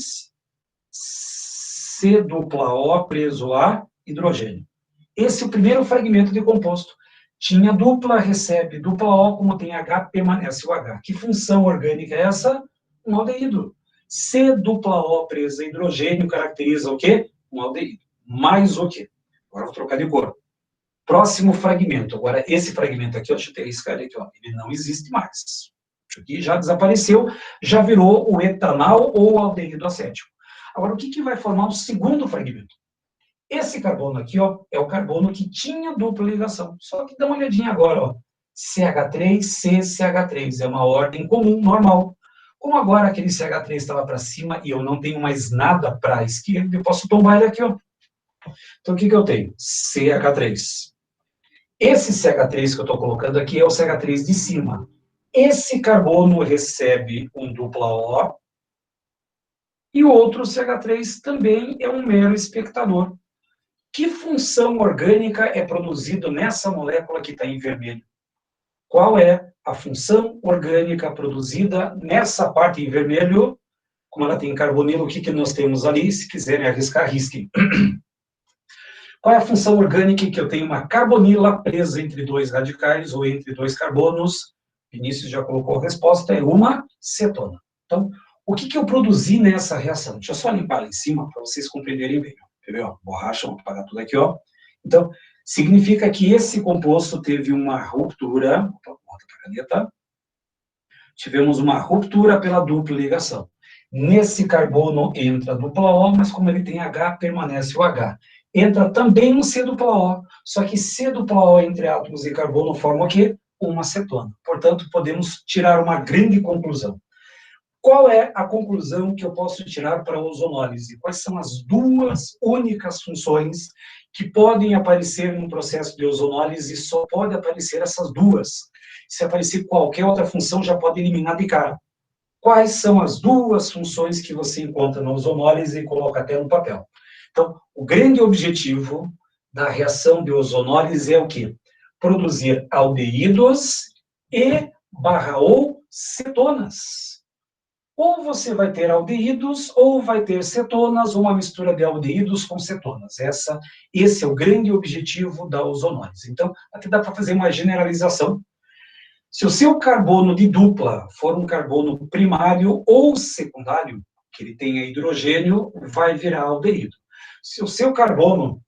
[SPEAKER 1] C dupla O preso a hidrogênio. Esse é o primeiro fragmento de composto. Tinha dupla, recebe dupla O, como tem H, permanece o H. Que função orgânica é essa? Um aldeído. C dupla O presa a hidrogênio caracteriza o quê? Um aldeído. Mais o quê? Agora eu vou trocar de cor. Próximo fragmento. Agora, esse fragmento aqui, deixa eu ter riscado aqui, ó, ele não existe mais. Isso aqui já desapareceu, já virou o etanal ou o aldeído acético. Agora, o que vai formar o segundo fragmento? Esse carbono aqui, ó, é o carbono que tinha dupla ligação. Só que dá uma olhadinha agora, ó. CH3, CCH3. É uma ordem comum, normal. Como agora aquele CH3 estava para cima e eu não tenho mais nada para a esquerda, eu posso tombar ele aqui, ó. Então, o que eu tenho? CH3. Esse CH3 que eu estou colocando aqui é o CH3 de cima. Esse carbono recebe um dupla O, e o outro CH3 também é um mero espectador. Que função orgânica é produzida nessa molécula que está em vermelho? Qual é a função orgânica produzida nessa parte em vermelho? Como ela tem carbonilo, o que nós temos ali? Se quiserem arriscar, risquem. Qual é a função orgânica que eu tenho uma carbonila presa entre dois radicais ou entre dois carbonos? Vinícius já colocou a resposta, é uma cetona. Então, o que eu produzi nessa reação? Deixa eu só limpar lá em cima para vocês compreenderem bem. Entendeu? Borracha, vamos apagar tudo aqui, ó. Então, significa que esse composto teve uma ruptura, volta para a caneta, tivemos uma ruptura pela dupla ligação. Nesse carbono entra a dupla O, mas como ele tem H, permanece o H. Entra também um C dupla O, só que C dupla O entre átomos de carbono forma o quê? Uma cetona. Portanto, podemos tirar uma grande conclusão. Qual é a conclusão que eu posso tirar para a ozonólise? Quais são as duas únicas funções que podem aparecer no processo de ozonólise? Só pode aparecer essas duas. Se aparecer qualquer outra função, já pode eliminar de cara. Quais são as duas funções que você encontra na ozonólise e coloca até no papel? Então, o grande objetivo da reação de ozonólise é o quê? Produzir aldeídos ou cetonas. Ou você vai ter aldeídos, ou vai ter cetonas, ou uma mistura de aldeídos com cetonas. Esse é o grande objetivo da ozonólise. Então, aqui dá para fazer uma generalização. Se o seu carbono de dupla for um carbono primário ou secundário, que ele tenha hidrogênio, vai virar aldeído. Se o seu carbono,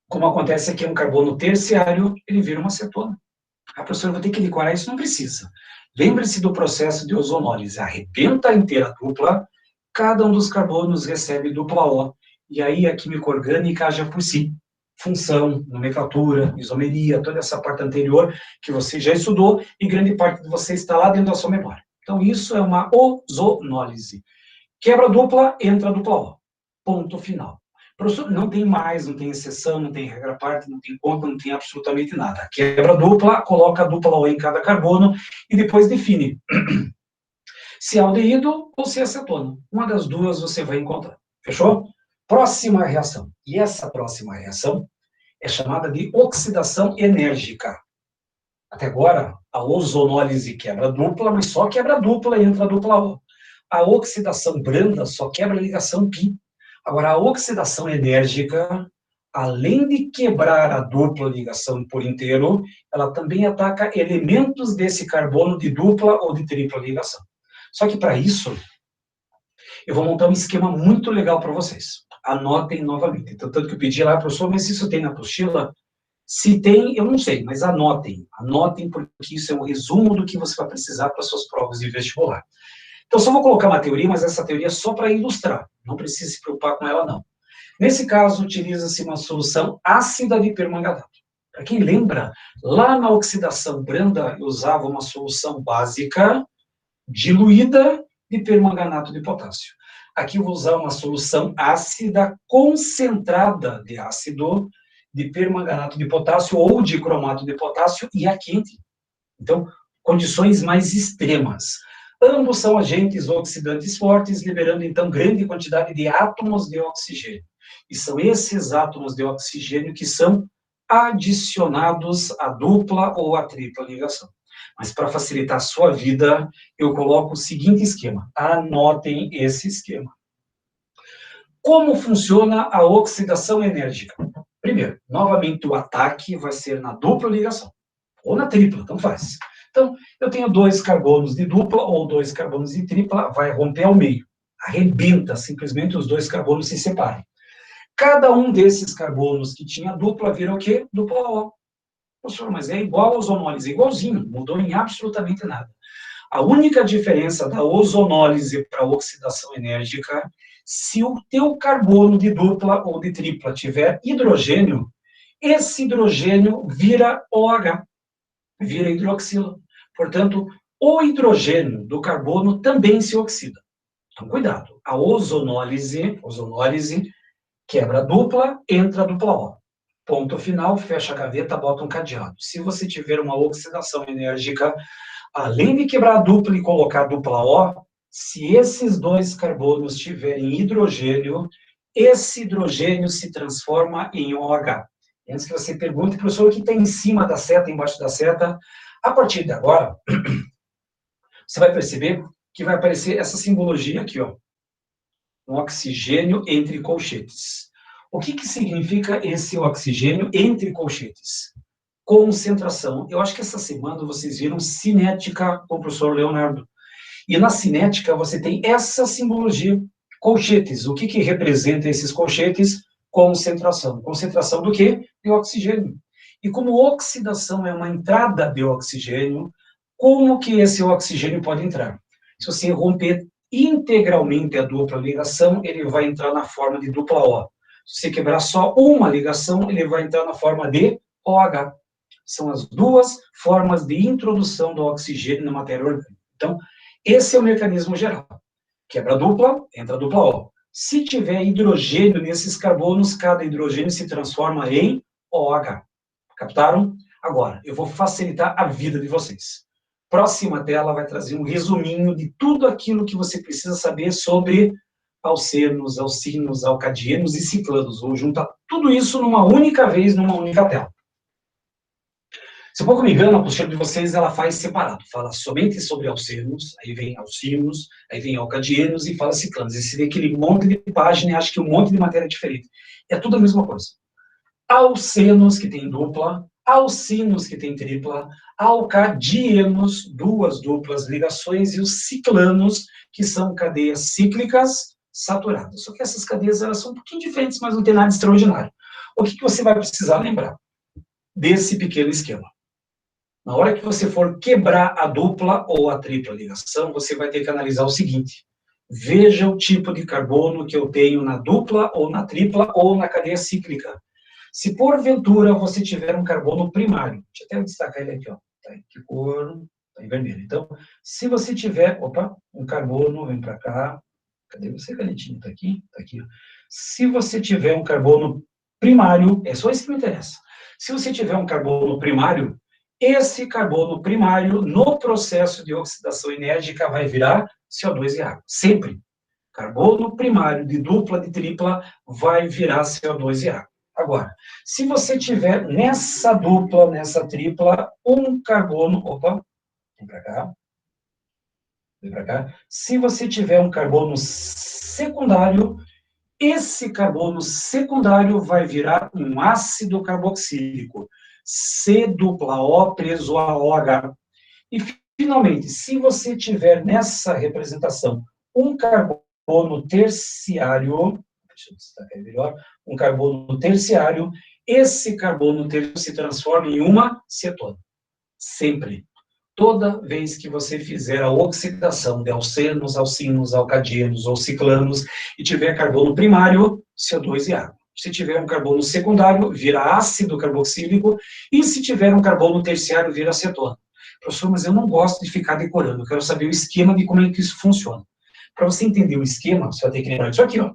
[SPEAKER 1] como acontece aqui, é um carbono terciário, ele vira uma cetona. A professora vai ter que decorar isso? Não precisa. Lembre-se do processo de ozonólise. Arrebenta inteira a dupla, cada um dos carbonos recebe dupla O, e aí a química orgânica age por si. Função, nomenclatura, isomeria, toda essa parte anterior que você já estudou, e grande parte de você está lá dentro da sua memória. Então, isso é uma ozonólise. Quebra dupla, entra dupla O. Ponto final. Professor, não tem mais, não tem exceção, não tem regra à parte, não tem conta, não tem absolutamente nada. Quebra dupla, coloca a dupla O em cada carbono e depois define se é aldeído ou se é cetona. Uma das duas você vai encontrar. Fechou? Próxima reação. E essa próxima reação é chamada de oxidação enérgica. Até agora, a ozonólise quebra dupla, mas só quebra dupla e entra dupla O. A oxidação branda só quebra a ligação π. Agora, a oxidação enérgica, além de quebrar a dupla ligação por inteiro, ela também ataca elementos desse carbono de dupla ou de tripla ligação. Só que para isso, eu vou montar um esquema muito legal para vocês. Anotem novamente. Então, tanto que eu pedi lá, professor, mas se isso tem na apostila? Se tem, eu não sei, mas anotem. Anotem, porque isso é um resumo do que você vai precisar para suas provas de vestibular. Então, só vou colocar uma teoria, mas essa teoria é só para ilustrar. Não precisa se preocupar com ela, não. Nesse caso, utiliza-se uma solução ácida de permanganato. Para quem lembra, lá na oxidação branda, eu usava uma solução básica diluída de permanganato de potássio. Aqui eu vou usar uma solução ácida concentrada de ácido de permanganato de potássio ou de cromato de potássio e a quente. Então, condições mais extremas. Ambos são agentes oxidantes fortes, liberando, então, grande quantidade de átomos de oxigênio. E são esses átomos de oxigênio que são adicionados à dupla ou à tripla ligação. Mas, para facilitar a sua vida, eu coloco o seguinte esquema. Anotem esse esquema. Como funciona a oxidação enérgica? Primeiro, novamente, o ataque vai ser na dupla ligação, ou na tripla, então faz. Então, eu tenho 2 carbonos de dupla ou 2 carbonos de tripla, vai romper ao meio. Arrebenta, simplesmente os 2 carbonos se separam. Cada um desses carbonos que tinha dupla vira o quê? Dupla O. Professor, mas é igual à ozonólise, igualzinho, mudou em absolutamente nada. A única diferença da ozonólise para a oxidação enérgica, se o teu carbono de dupla ou de tripla tiver hidrogênio, esse hidrogênio vira OH, vira hidroxila. Portanto, o hidrogênio do carbono também se oxida. Então, cuidado. A ozonólise quebra a dupla, entra a dupla O. Ponto final, fecha a gaveta, bota um cadeado. Se você tiver uma oxidação enérgica, além de quebrar a dupla e colocar a dupla O, se esses 2 carbonos tiverem hidrogênio, esse hidrogênio se transforma em OH. Antes que você pergunte, professor, o que está em cima da seta, embaixo da seta, a partir de agora, você vai perceber que vai aparecer essa simbologia aqui, ó. Um oxigênio entre colchetes. O que significa esse oxigênio entre colchetes? Concentração. Eu acho que essa semana vocês viram cinética com o professor Leonardo. E na cinética você tem essa simbologia, colchetes. O que representa esses colchetes? Concentração. Concentração do quê? De oxigênio. E como oxidação é uma entrada de oxigênio, como que esse oxigênio pode entrar? Se você romper integralmente a dupla ligação, ele vai entrar na forma de dupla O. Se você quebrar só uma ligação, ele vai entrar na forma de OH. São as 2 formas de introdução do oxigênio na matéria orgânica. Então, esse é o mecanismo geral. Quebra a dupla, entra a dupla O. Se tiver hidrogênio nesses carbonos, cada hidrogênio se transforma em OH. Captaram? Agora, eu vou facilitar a vida de vocês. Próxima tela vai trazer um resuminho de tudo aquilo que você precisa saber sobre alcenos, alcinos, alcadienos e ciclanos. Vou juntar tudo isso numa única vez, numa única tela. Se eu pouco me engano, a apostila de vocês, ela faz separado. Fala somente sobre alcenos, aí vem alcinos, aí vem alcadienos e fala ciclanos. E se vê aquele monte de página e acha que um monte de matéria é diferente. É tudo a mesma coisa. Alcenos, que tem dupla, alcinos, que tem tripla, alcadienos, 2 duplas ligações, e os ciclanos, que são cadeias cíclicas saturadas. Só que essas cadeias, elas são um pouquinho diferentes, mas não tem nada extraordinário. O que você vai precisar lembrar desse pequeno esquema? Na hora que você for quebrar a dupla ou a tripla ligação, você vai ter que analisar o seguinte: veja o tipo de carbono que eu tenho na dupla ou na tripla ou na cadeia cíclica. Se porventura você tiver um carbono primário, deixa eu até destacar ele aqui, ó, tá em que cor? Tá em vermelho. Então, se você tiver, um carbono, vem para cá, cadê você, canetinha? Tá aqui? Tá aqui, ó. Se você tiver um carbono primário, é só isso que me interessa. Se você tiver um carbono primário, esse carbono primário, no processo de oxidação enérgica, vai virar CO2 e água. Sempre. Carbono primário de dupla, de tripla, vai virar CO2 e água. Agora, se você tiver nessa dupla, nessa tripla, um carbono... Vem para cá. Vem para cá. Se você tiver um carbono secundário, Esse carbono secundário vai virar um ácido carboxílico, C-O preso a OH. E, finalmente, se você tiver nessa representação um carbono terciário, deixa eu destacar melhor, um carbono terciário, esse carbono terciário se transforma em uma cetona. Sempre. Toda vez que você fizer a oxidação de alcenos, alcinos, alcadianos ou ciclanos e tiver carbono primário, CO2 e água. Se tiver um carbono secundário, vira ácido carboxílico, e se tiver um carbono terciário, vira acetona. Professor, mas eu não gosto de ficar decorando, eu quero saber o esquema de como é que isso funciona. Para você entender o esquema, você vai ter que lembrar disso aqui, ó.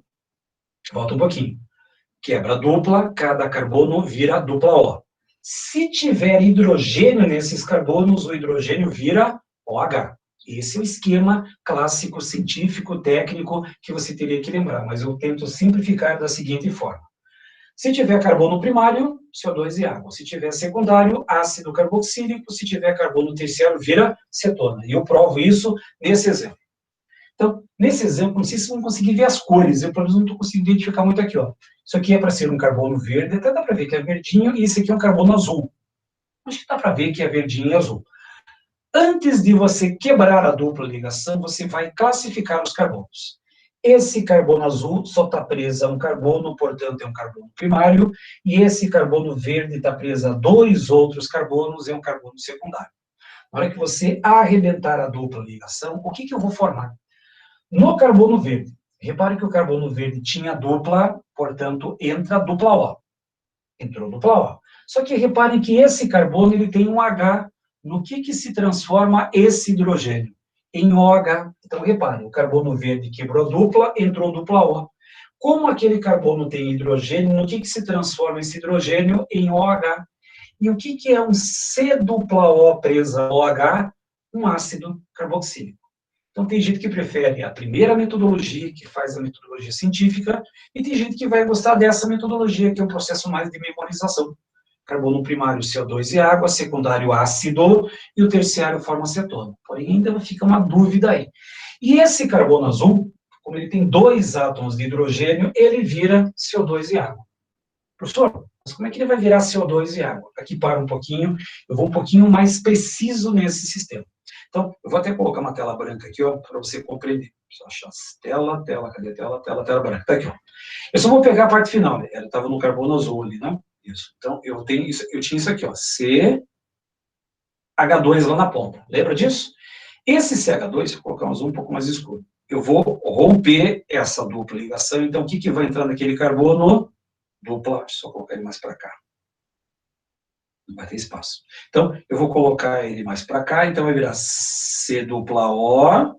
[SPEAKER 1] Volta um pouquinho. Quebra dupla, cada carbono vira dupla O. Se tiver hidrogênio nesses carbonos, o hidrogênio vira OH. Esse é o esquema clássico, científico, técnico, que você teria que lembrar, mas eu tento simplificar da seguinte forma. Se tiver carbono primário, CO2 e água. Se tiver secundário, ácido carboxílico. Se tiver carbono terciário, vira cetona. E eu provo isso nesse exemplo. Então, nesse exemplo, não sei se vão conseguir ver as cores, eu, pelo menos, não estou conseguindo identificar muito aqui, ó. Isso aqui é para ser um carbono verde, até dá para ver que é verdinho, e esse aqui é um carbono azul. Acho que dá para ver que é verdinho e azul. Antes de você quebrar a dupla ligação, você vai classificar os carbonos. Esse carbono azul só está preso a um carbono, portanto, é um carbono primário, e esse carbono verde está preso a dois outros carbonos, é um carbono secundário. Na hora que você arrebentar a dupla ligação, o que eu vou formar? No carbono verde, repare que o carbono verde tinha dupla, portanto, entra dupla O. Entrou dupla O. Só que reparem que esse carbono ele tem um H. No que se transforma esse hidrogênio? Em OH. Então, reparem, o carbono verde quebrou dupla, entrou dupla O. Como aquele carbono tem hidrogênio, no que se transforma esse hidrogênio? Em OH. E o que é um C dupla O presa a OH? Um ácido carboxílico. Então, tem gente que prefere a primeira metodologia, que faz a metodologia científica, e tem gente que vai gostar dessa metodologia, que é um processo mais de memorização. Carbono primário, CO2 e água, secundário, ácido, e o terciário forma acetona. Porém, ainda fica uma dúvida aí. E esse carbono azul, como ele tem dois átomos de hidrogênio, ele vira CO2 e água. Professor, mas como é que ele vai virar CO2 e água? Aqui para um pouquinho, eu vou um pouquinho mais preciso nesse sistema. Então, eu vou até colocar uma tela branca aqui, ó, para você compreender. Só achar tela, cadê a tela branca, tá aqui, ó. Eu só vou pegar a parte final, né? Ela estava no carbono azul ali, né? Isso. Então, eu tinha isso aqui, ó, CH2 lá na ponta. Lembra disso? Esse CH2, vou colocar um azul um pouco mais escuro. Eu vou romper essa dupla ligação, então o que vai entrar naquele carbono? Dupla, deixa eu só colocar ele mais para cá. Não vai ter espaço. Então, eu vou colocar ele mais para cá, então vai virar C dupla O,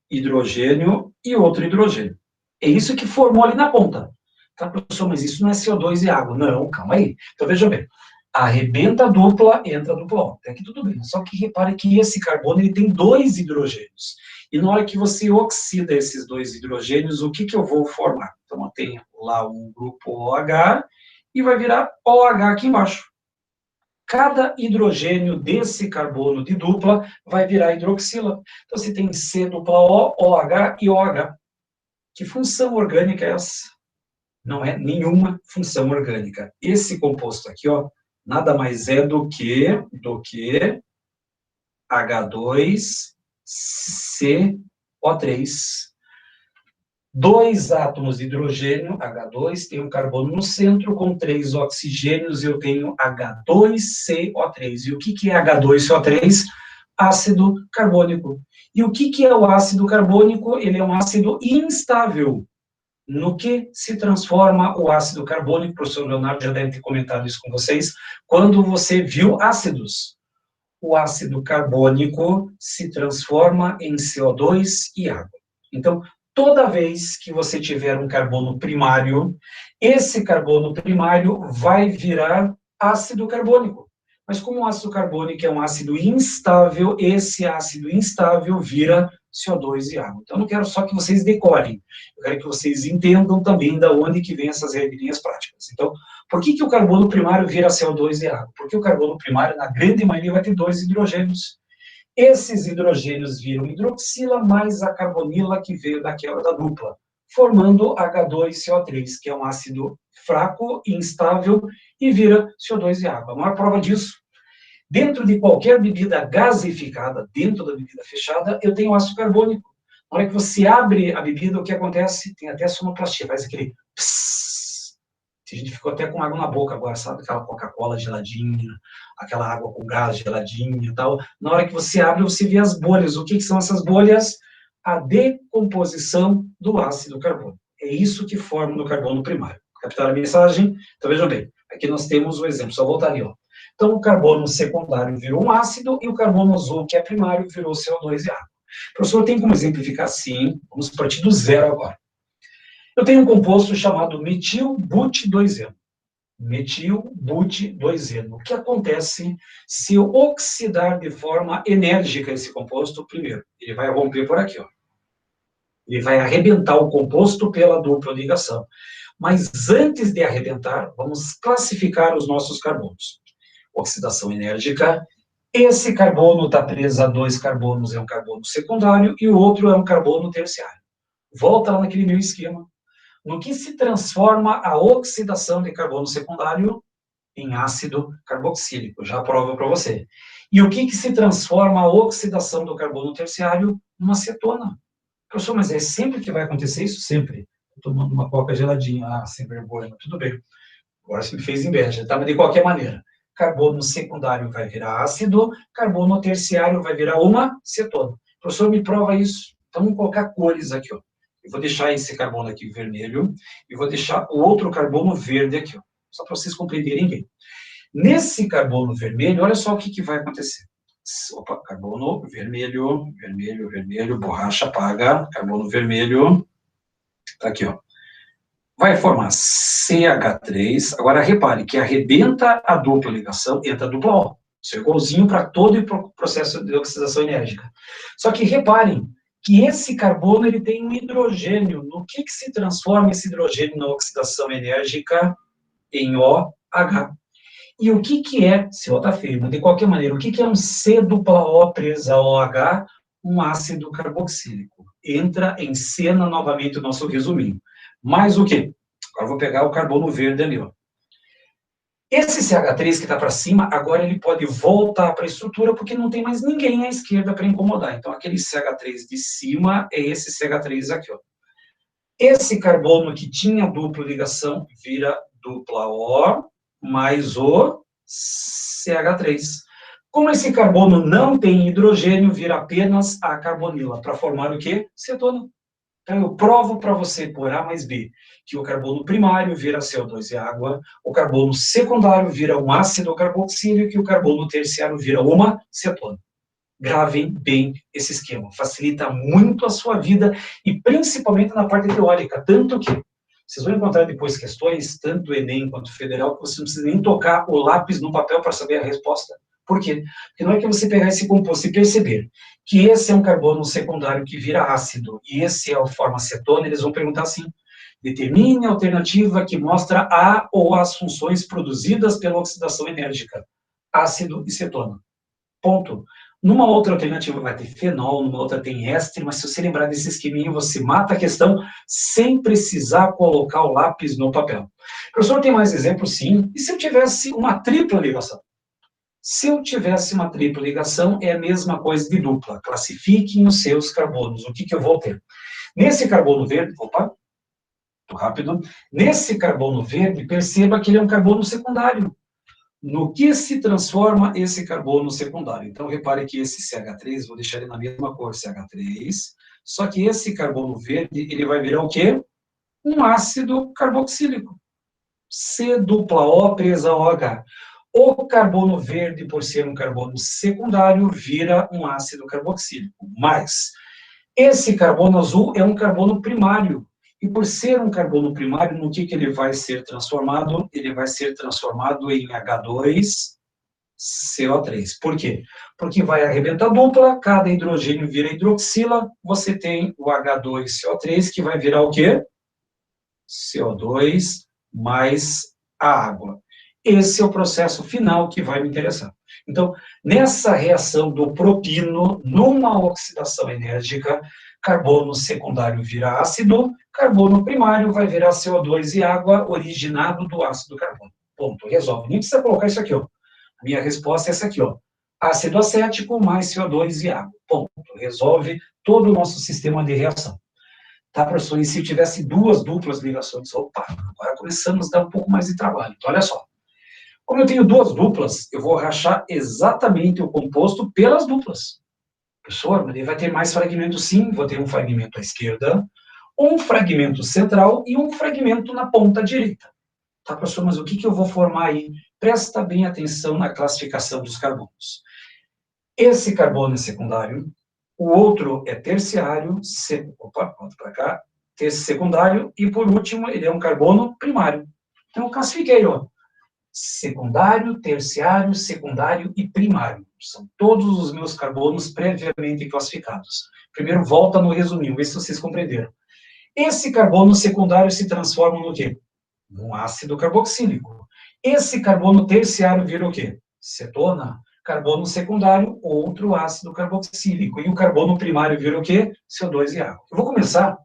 [SPEAKER 1] hidrogênio e outro hidrogênio. É isso que formou ali na ponta. Tá, professor, mas isso não é CO2 e água. Não, calma aí. Então, veja bem. Arrebenta a dupla, entra a dupla O. Até aqui tudo bem. Só que repare que esse carbono ele tem dois hidrogênios. E na hora que você oxida esses dois hidrogênios, o que eu vou formar? Então, eu tenho lá um grupo OH e vai virar OH aqui embaixo. Cada hidrogênio desse carbono de dupla vai virar hidroxila. Então, você tem C dupla O, OH e OH. Que função orgânica é essa? Não é nenhuma função orgânica. Esse composto aqui, ó, nada mais é do que H2CO3. Dois átomos de hidrogênio, H2, tem um carbono no centro, com 3 oxigênios, eu tenho H2CO3. E o que é H2CO3? Ácido carbônico. E o que é o ácido carbônico? Ele é um ácido instável. No que se transforma o ácido carbônico? O professor Leonardo já deve ter comentado isso com vocês, quando você viu ácidos. O ácido carbônico se transforma em CO2 e água. Então, toda vez que você tiver um carbono primário, esse carbono primário vai virar ácido carbônico. Mas como o ácido carbônico é um ácido instável, esse ácido instável vira CO2 e água. Então, eu não quero só que vocês decorem, eu quero que vocês entendam também de onde que vem essas regrinhas práticas. Então, por que o carbono primário vira CO2 e água? Porque o carbono primário, na grande maioria, vai ter dois hidrogênios. Esses hidrogênios viram hidroxila mais a carbonila que veio daquela da dupla. formando H2CO3, que é um ácido fraco e instável, e vira CO2 e água. A maior prova disso, dentro de qualquer bebida gasificada, dentro da bebida fechada, eu tenho ácido carbônico. Na hora que você abre a bebida, o que acontece? Tem até sonoplastia, faz aquele psss. A gente ficou até com água na boca agora, sabe? Aquela Coca-Cola geladinha, aquela água com gás geladinha e tal. Na hora que você abre, você vê as bolhas. O que são essas bolhas? A decomposição do ácido carbônico. É isso que forma no carbono primário. Captaram a mensagem? Então, vejam bem. Aqui nós temos o exemplo. Só voltar ali, ó. Então, o carbono secundário virou um ácido e o carbono azul, que é primário, virou CO2 e água. Professor, tem como exemplificar? Sim. Vamos partir do zero agora. Eu tenho um composto chamado metil-but-2-eno. Metil-but-2-eno. O que acontece se eu oxidar de forma enérgica esse composto? Primeiro, ele vai romper por aqui, ó. Ele vai arrebentar o composto pela dupla ligação. Mas antes de arrebentar, vamos classificar os nossos carbonos. Oxidação enérgica. Esse carbono está preso a 2 carbonos, é um carbono secundário, e o outro é um carbono terciário. Volta lá naquele meu esquema. No que se transforma a oxidação de carbono secundário em ácido carboxílico, já provo para você. E o que se transforma a oxidação do carbono terciário numa acetona? Professor, mas é sempre que vai acontecer isso? Sempre. Estou tomando uma coca geladinha, sem vergonha, tudo bem. Agora você me fez inveja, tá? Mas de qualquer maneira. Carbono secundário vai virar ácido, carbono terciário vai virar uma cetona. Professor, me prova isso. Então, vamos colocar cores aqui, ó. Eu vou deixar esse carbono aqui vermelho e vou deixar o outro carbono verde aqui, ó. Só para vocês compreenderem bem. Nesse carbono vermelho, olha só o que vai acontecer. Opa, carbono vermelho, vermelho, vermelho, borracha apaga, carbono vermelho, tá aqui, ó. Vai formar CH3. Agora, repare que arrebenta a dupla ligação, entra a dupla O. Isso é igualzinho para todo o processo de oxidação enérgica. Só que reparem que esse carbono ele tem um hidrogênio. No que se transforma esse hidrogênio na oxidação enérgica? Em OH. E o que é, se O está firme, de qualquer maneira, o que é um C dupla O presa a OH? Um ácido carboxílico. Entra em cena novamente o nosso resuminho. Mais o quê? Agora eu vou pegar o carbono verde ali, ó. Esse CH3 que está para cima, agora ele pode voltar para a estrutura, porque não tem mais ninguém à esquerda para incomodar. Então, aquele CH3 de cima é esse CH3 aqui, ó. Esse carbono que tinha dupla ligação vira dupla O mais o CH3. Como esse carbono não tem hidrogênio, vira apenas a carbonila, para formar o quê? Cetona. Então, eu provo para você, por A mais B, que o carbono primário vira CO2 e água, o carbono secundário vira um ácido carboxílico e o carbono terciário vira uma cetona. Gravem bem esse esquema, facilita muito a sua vida e principalmente na parte teórica, tanto que vocês vão encontrar depois questões, tanto do Enem quanto do Federal, que você não precisa nem tocar o lápis no papel para saber a resposta. Por quê? Porque não é que você pegar esse composto e perceber que esse é um carbono secundário que vira ácido e esse é a forma cetona, eles vão perguntar assim: determine a alternativa que mostra a ou as funções produzidas pela oxidação enérgica, ácido e cetona. Ponto. Numa outra alternativa vai ter fenol, numa outra tem éster, mas se você lembrar desse esqueminha, você mata a questão sem precisar colocar o lápis no papel. Professor, tem mais exemplos? Sim. E se eu tivesse uma tripla ligação? Se eu tivesse uma tripla ligação, é a mesma coisa de dupla. Classifiquem os seus carbonos. O que eu vou ter? Nesse carbono verde, opa, muito rápido. Nesse carbono verde, perceba que ele é um carbono secundário. No que se transforma esse carbono secundário? Então, repare que esse CH3, vou deixar ele na mesma cor, CH3, só que esse carbono verde, ele vai virar o quê? Um ácido carboxílico. C dupla O presa a OH. O carbono verde, por ser um carbono secundário, vira um ácido carboxílico. Mas esse carbono azul é um carbono primário. E por ser um carbono primário, no que ele vai ser transformado? Ele vai ser transformado em H2CO3. Por quê? Porque vai arrebentar dupla, cada hidrogênio vira hidroxila, você tem o H2CO3, que vai virar o quê? CO2 mais a água. Esse é o processo final que vai me interessar. Então, nessa reação do propino, numa oxidação enérgica, carbono secundário vira ácido, carbono primário vai virar CO2 e água, originado do ácido carbônico. Ponto, resolve. Nem precisa colocar isso aqui, ó. A minha resposta é essa aqui, ó. Ácido acético mais CO2 e água. Ponto. Resolve todo o nosso sistema de reação. Tá, professor? E se eu tivesse duas duplas ligações? Opa, agora começamos a dar um pouco mais de trabalho. Então, olha só. Como eu tenho duas duplas, eu vou rachar exatamente o composto pelas duplas. Professor, mas ele vai ter mais fragmentos? Sim, vou ter um fragmento à esquerda, um fragmento central e um fragmento na ponta direita. Tá, professor, mas o que eu vou formar aí? Presta bem atenção na classificação dos carbonos. Esse carbono é secundário, o outro é terciário, volta para cá, secundário, e por último, ele é um carbono primário. Então, eu classifiquei, ó, secundário, terciário, secundário e primário. São todos os meus carbonos previamente classificados. Primeiro, volta no resuminho, vê se vocês compreenderam. Esse carbono secundário se transforma no quê? Num ácido carboxílico. Esse carbono terciário vira o quê? Cetona. Carbono secundário, outro ácido carboxílico. E o carbono primário vira o quê? CO2 e água. Eu vou começar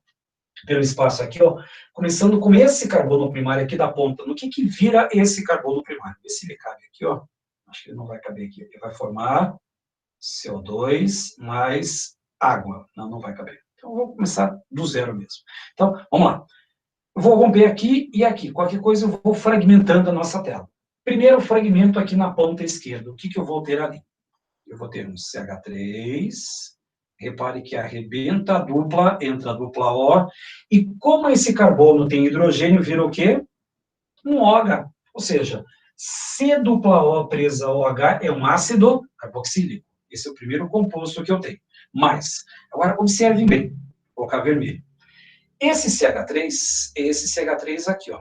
[SPEAKER 1] pelo espaço aqui, ó, começando com esse carbono primário aqui da ponta. No que vira esse carbono primário? Vê se ele cabe aqui, ó. Acho que ele não vai caber aqui. Ele vai formar CO2 mais água. Não, não vai caber. Então, eu vou começar do zero mesmo. Então, vamos lá. Eu vou romper aqui e aqui. Qualquer coisa eu vou fragmentando a nossa tela. Primeiro fragmento aqui na ponta esquerda. O que eu vou ter ali? Eu vou ter um CH3. Repare que arrebenta a dupla, entra a dupla O. E como esse carbono tem hidrogênio, vira o quê? Um OH. Ou seja, C dupla O presa OH é um ácido carboxílico. Esse é o primeiro composto que eu tenho. Mas, agora observem bem. Vou colocar vermelho. Esse CH3 é esse CH3 aqui, ó.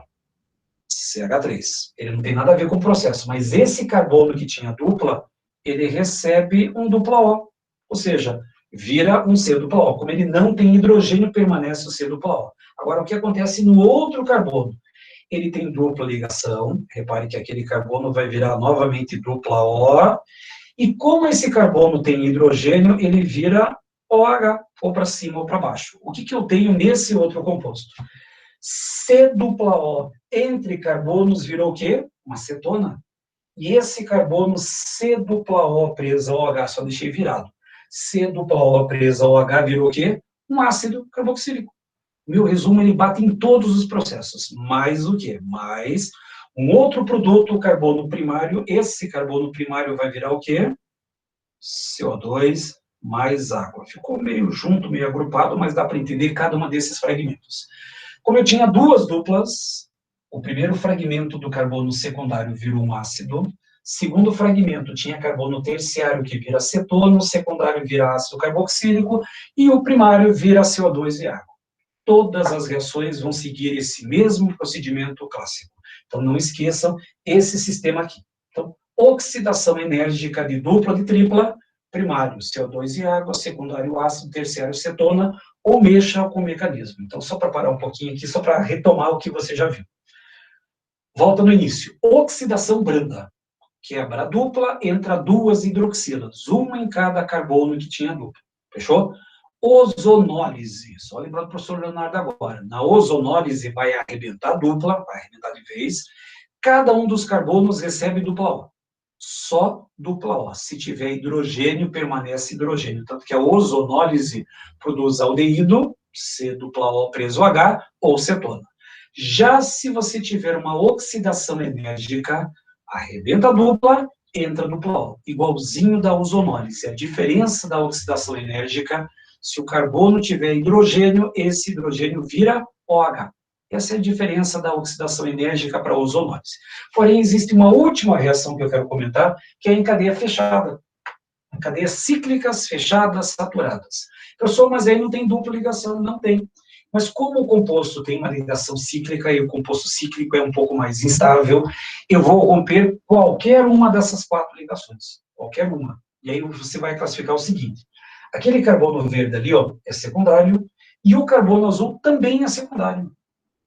[SPEAKER 1] CH3. Ele não tem nada a ver com o processo, mas esse carbono que tinha dupla, ele recebe um dupla O. Ou seja, vira um C dupla O. Como ele não tem hidrogênio, permanece o C dupla O. Agora, o que acontece no outro carbono? Ele tem dupla ligação. Repare que aquele carbono vai virar novamente dupla O. E como esse carbono tem hidrogênio, ele vira OH, ou para cima ou para baixo. O que eu tenho nesse outro composto? C dupla O entre carbonos virou o quê? Uma cetona. E esse carbono C dupla O presa OH, só deixei virado. C dupla O presa OH virou o quê? Um ácido carboxílico. Meu resumo, ele bate em todos os processos. Mais o quê? Mais um outro produto, o carbono primário. Esse carbono primário vai virar o quê? CO2 mais água. Ficou meio junto, meio agrupado, mas dá para entender cada uma desses fragmentos. Como eu tinha duas duplas, o primeiro fragmento do carbono secundário virou um ácido, segundo fragmento tinha carbono terciário que vira cetona, o secundário vira ácido carboxílico e o primário vira CO2 e água. Todas as reações vão seguir esse mesmo procedimento clássico. Então, não esqueçam esse sistema aqui. Então, oxidação enérgica de dupla, de tripla, primário CO2 e água, secundário ácido, terciário cetona, ou mexa com o mecanismo. Então, só para parar um pouquinho aqui, só para retomar o que você já viu. Volta no início. Oxidação branda. Quebra a dupla, entra duas hidroxilas, uma em cada carbono que tinha dupla. Fechou? Ozonólise. Só lembrar do professor Leonardo agora. Na ozonólise vai arrebentar a dupla, vai arrebentar de vez. Cada um dos carbonos recebe dupla O. Só dupla O. Se tiver hidrogênio, permanece hidrogênio. Tanto que a ozonólise produz aldeído, C dupla O preso H, ou cetona. Já se você tiver uma oxidação enérgica, arrebenta a dupla, entra dupla O. Igualzinho da ozonólise. A diferença da oxidação enérgica, se o carbono tiver hidrogênio, esse hidrogênio vira OH. Essa é a diferença da oxidação enérgica para a ozonólise. Porém, existe uma última reação que eu quero comentar, que é em cadeia fechada. Em cadeias cíclicas fechadas, saturadas. Professor, mas aí não tem dupla ligação? Não tem. Mas como o composto tem uma ligação cíclica e o composto cíclico é um pouco mais instável, eu vou romper qualquer uma dessas quatro ligações. Qualquer uma. E aí você vai classificar o seguinte. Aquele carbono verde ali, ó, é secundário, e o carbono azul também é secundário.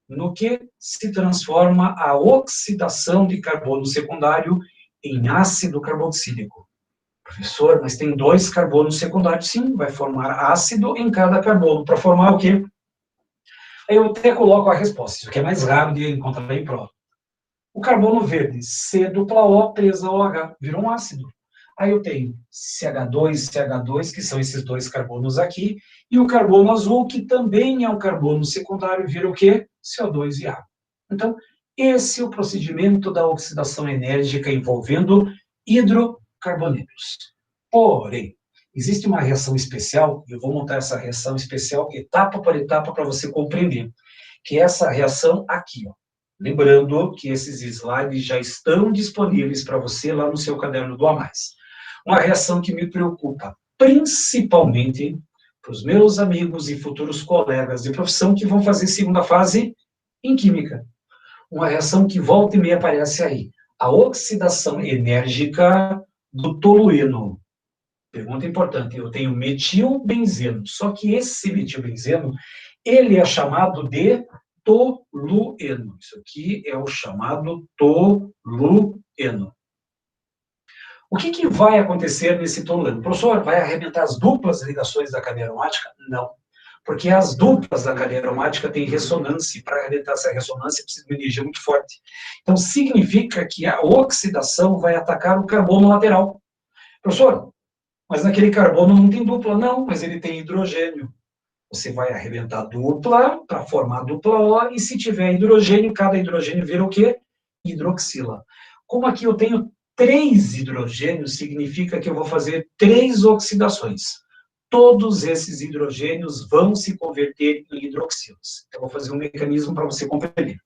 [SPEAKER 1] No que se transforma a oxidação de carbono secundário em ácido carboxílico. Professor, mas tem 2 carbonos secundários. Sim, vai formar ácido em cada carbono. Para formar o quê? Aí eu até coloco a resposta, isso aqui é mais raro de encontrar em prova. O carbono verde, C-O presa ao H, virou um ácido. Aí eu tenho CH2, CH2, que são esses 2 carbonos aqui, e o carbono azul, que também é um carbono secundário, vira o quê? CO2 e água. Então, esse é o procedimento da oxidação enérgica envolvendo hidrocarbonetos. Porém, existe uma reação especial, e eu vou montar essa reação especial etapa por etapa para você compreender, que é essa reação aqui, ó. Lembrando que esses slides já estão disponíveis para você lá no seu caderno do A+. Uma reação que me preocupa, principalmente para os meus amigos e futuros colegas de profissão que vão fazer segunda fase em Química. Uma reação que volta e meia aparece aí. A oxidação enérgica do tolueno. Pergunta importante, eu tenho metilbenzeno, só que esse metilbenzeno, ele é chamado de tolueno. Isso aqui é o chamado tolueno. O que vai acontecer nesse tolueno? Professor, vai arrebentar as duplas ligações da cadeia aromática? Não. Porque as duplas da cadeia aromática têm ressonância. Para arrebentar essa ressonância, precisa de uma energia muito forte. Então, significa que a oxidação vai atacar o carbono lateral. Professor, mas naquele carbono não tem dupla. Não, mas ele tem hidrogênio. Você vai arrebentar dupla para formar dupla O, e se tiver hidrogênio, cada hidrogênio vira o quê? Hidroxila. Como aqui eu tenho 3 hidrogênios, significa que eu vou fazer 3 oxidações. Todos esses hidrogênios vão se converter em hidroxilas. Então, eu vou fazer um mecanismo para você compreender.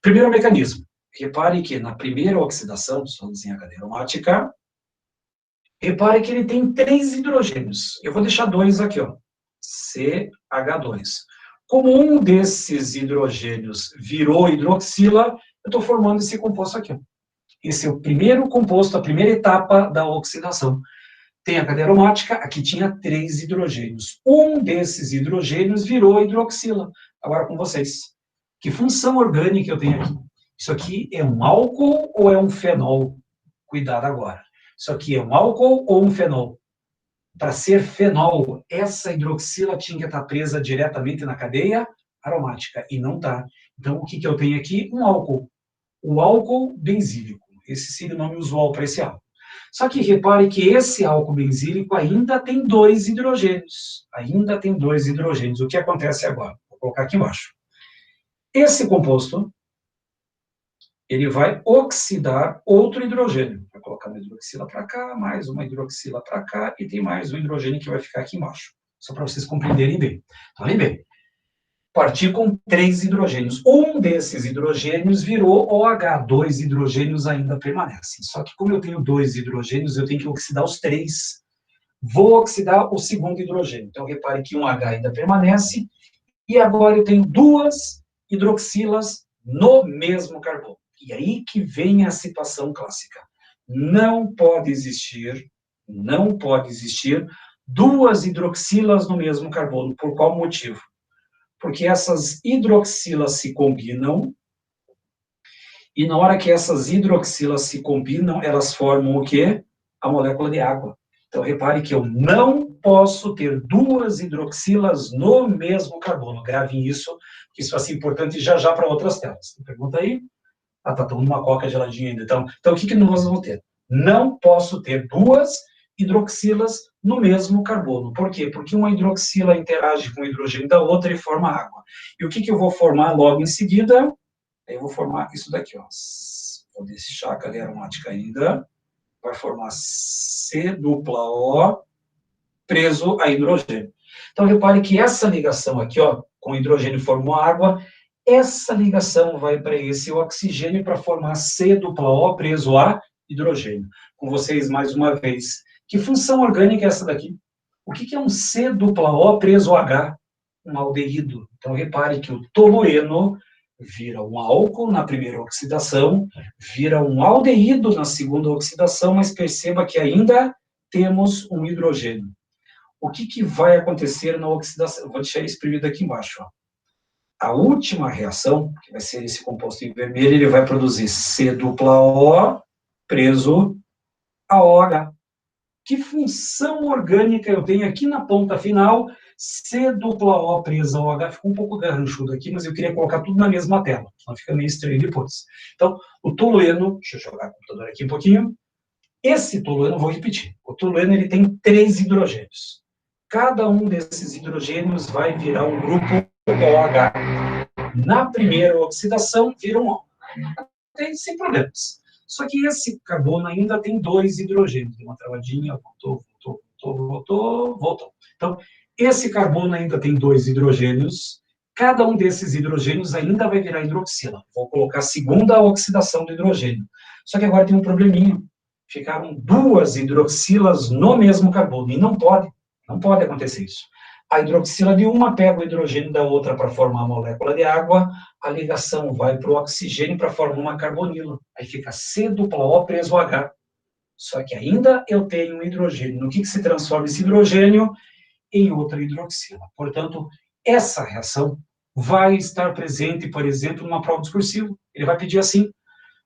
[SPEAKER 1] Primeiro mecanismo. Repare que na primeira oxidação, só desenhar a cadeia aromática, repare que ele tem 3 hidrogênios. Eu vou deixar 2 aqui, ó. CH2. Como um desses hidrogênios virou hidroxila, eu estou formando esse composto aqui. Esse é o primeiro composto, a primeira etapa da oxidação. Tem a cadeia aromática, aqui tinha 3 hidrogênios. Um desses hidrogênios virou hidroxila. Agora com vocês. Que função orgânica eu tenho aqui? Isso aqui é um álcool ou é um fenol? Cuidado agora. Isso aqui é um álcool ou um fenol? Para ser fenol, essa hidroxila tinha que estar presa diretamente na cadeia aromática, e não está. Então, o que eu tenho aqui? Um álcool. O álcool benzílico. Esse seria o nome usual para esse álcool. Só que repare que esse álcool benzílico ainda tem 2 hidrogênios. Ainda tem 2 hidrogênios. O que acontece agora? Vou colocar aqui embaixo. Esse composto, ele vai oxidar outro hidrogênio. Vai colocar uma hidroxila para cá, mais uma hidroxila para cá, e tem mais um hidrogênio que vai ficar aqui embaixo. Só para vocês compreenderem bem. Tá bem? Partir com 3 hidrogênios. Um desses hidrogênios virou OH, 2 hidrogênios ainda permanecem. Só que como eu tenho 2 hidrogênios, eu tenho que oxidar os 3. Vou oxidar o segundo hidrogênio. Então, repare que um H ainda permanece, e agora eu tenho 2 hidroxilas no mesmo carbono. E aí que vem a situação clássica. Não pode existir 2 hidroxilas no mesmo carbono. Por qual motivo? Porque essas hidroxilas se combinam, e na hora que essas hidroxilas se combinam, elas formam o quê? A molécula de água. Então, repare que eu não posso ter 2 hidroxilas no mesmo carbono. Gravem isso, porque isso vai ser importante já para outras telas. Pergunta aí? Ah, tá tomando uma coca geladinha ainda. Então o que nós vamos ter? Não posso ter 2 hidroxilas no mesmo carbono. Por quê? Porque uma hidroxila interage com o hidrogênio da outra e forma água. E o que eu vou formar logo em seguida? Eu vou formar isso daqui, ó. Vou deixar a cadeia aromática ainda. Vai formar C-O preso a hidrogênio. Então, repare que essa ligação aqui, ó, com hidrogênio formou água, essa ligação vai para esse oxigênio para formar C-O preso a hidrogênio. Com vocês, mais uma vez. Que função orgânica é essa daqui? O que é um C-O preso a H? Um aldeído. Então, repare que o tolueno vira um álcool na primeira oxidação, vira um aldeído na segunda oxidação, mas perceba que ainda temos um hidrogênio. O que vai acontecer na oxidação? Eu vou deixar exprimido aqui embaixo. Ó. A última reação, que vai ser esse composto em vermelho, ele vai produzir C-O preso a OH. Que função orgânica eu tenho aqui na ponta final? C-O presa ao H. Ficou um pouco garranchudo aqui, mas eu queria colocar tudo na mesma tela. Senão fica meio estranho depois. Então, o tolueno, deixa eu jogar o computador aqui um pouquinho. Esse tolueno, vou repetir, o tolueno ele tem 3 hidrogênios. Cada um desses hidrogênios vai virar um grupo OH. Na primeira oxidação, vira um O. Sem problemas. Só que esse carbono ainda tem 2 hidrogênios. Deu uma travadinha, voltou. Então, esse carbono ainda tem 2 hidrogênios. Cada um desses hidrogênios ainda vai virar hidroxila. Vou colocar a segunda oxidação do hidrogênio. Só que agora tem um probleminha. Ficaram 2 hidroxilas no mesmo carbono. E não pode acontecer isso. A hidroxila de uma pega o hidrogênio da outra para formar a molécula de água, a ligação vai para o oxigênio para formar uma carbonila. Aí fica C-O preso ao H. Só que ainda eu tenho um hidrogênio. No que se transforma esse hidrogênio? Em outra hidroxila. Portanto, essa reação vai estar presente, por exemplo, numa prova discursiva. Ele vai pedir assim: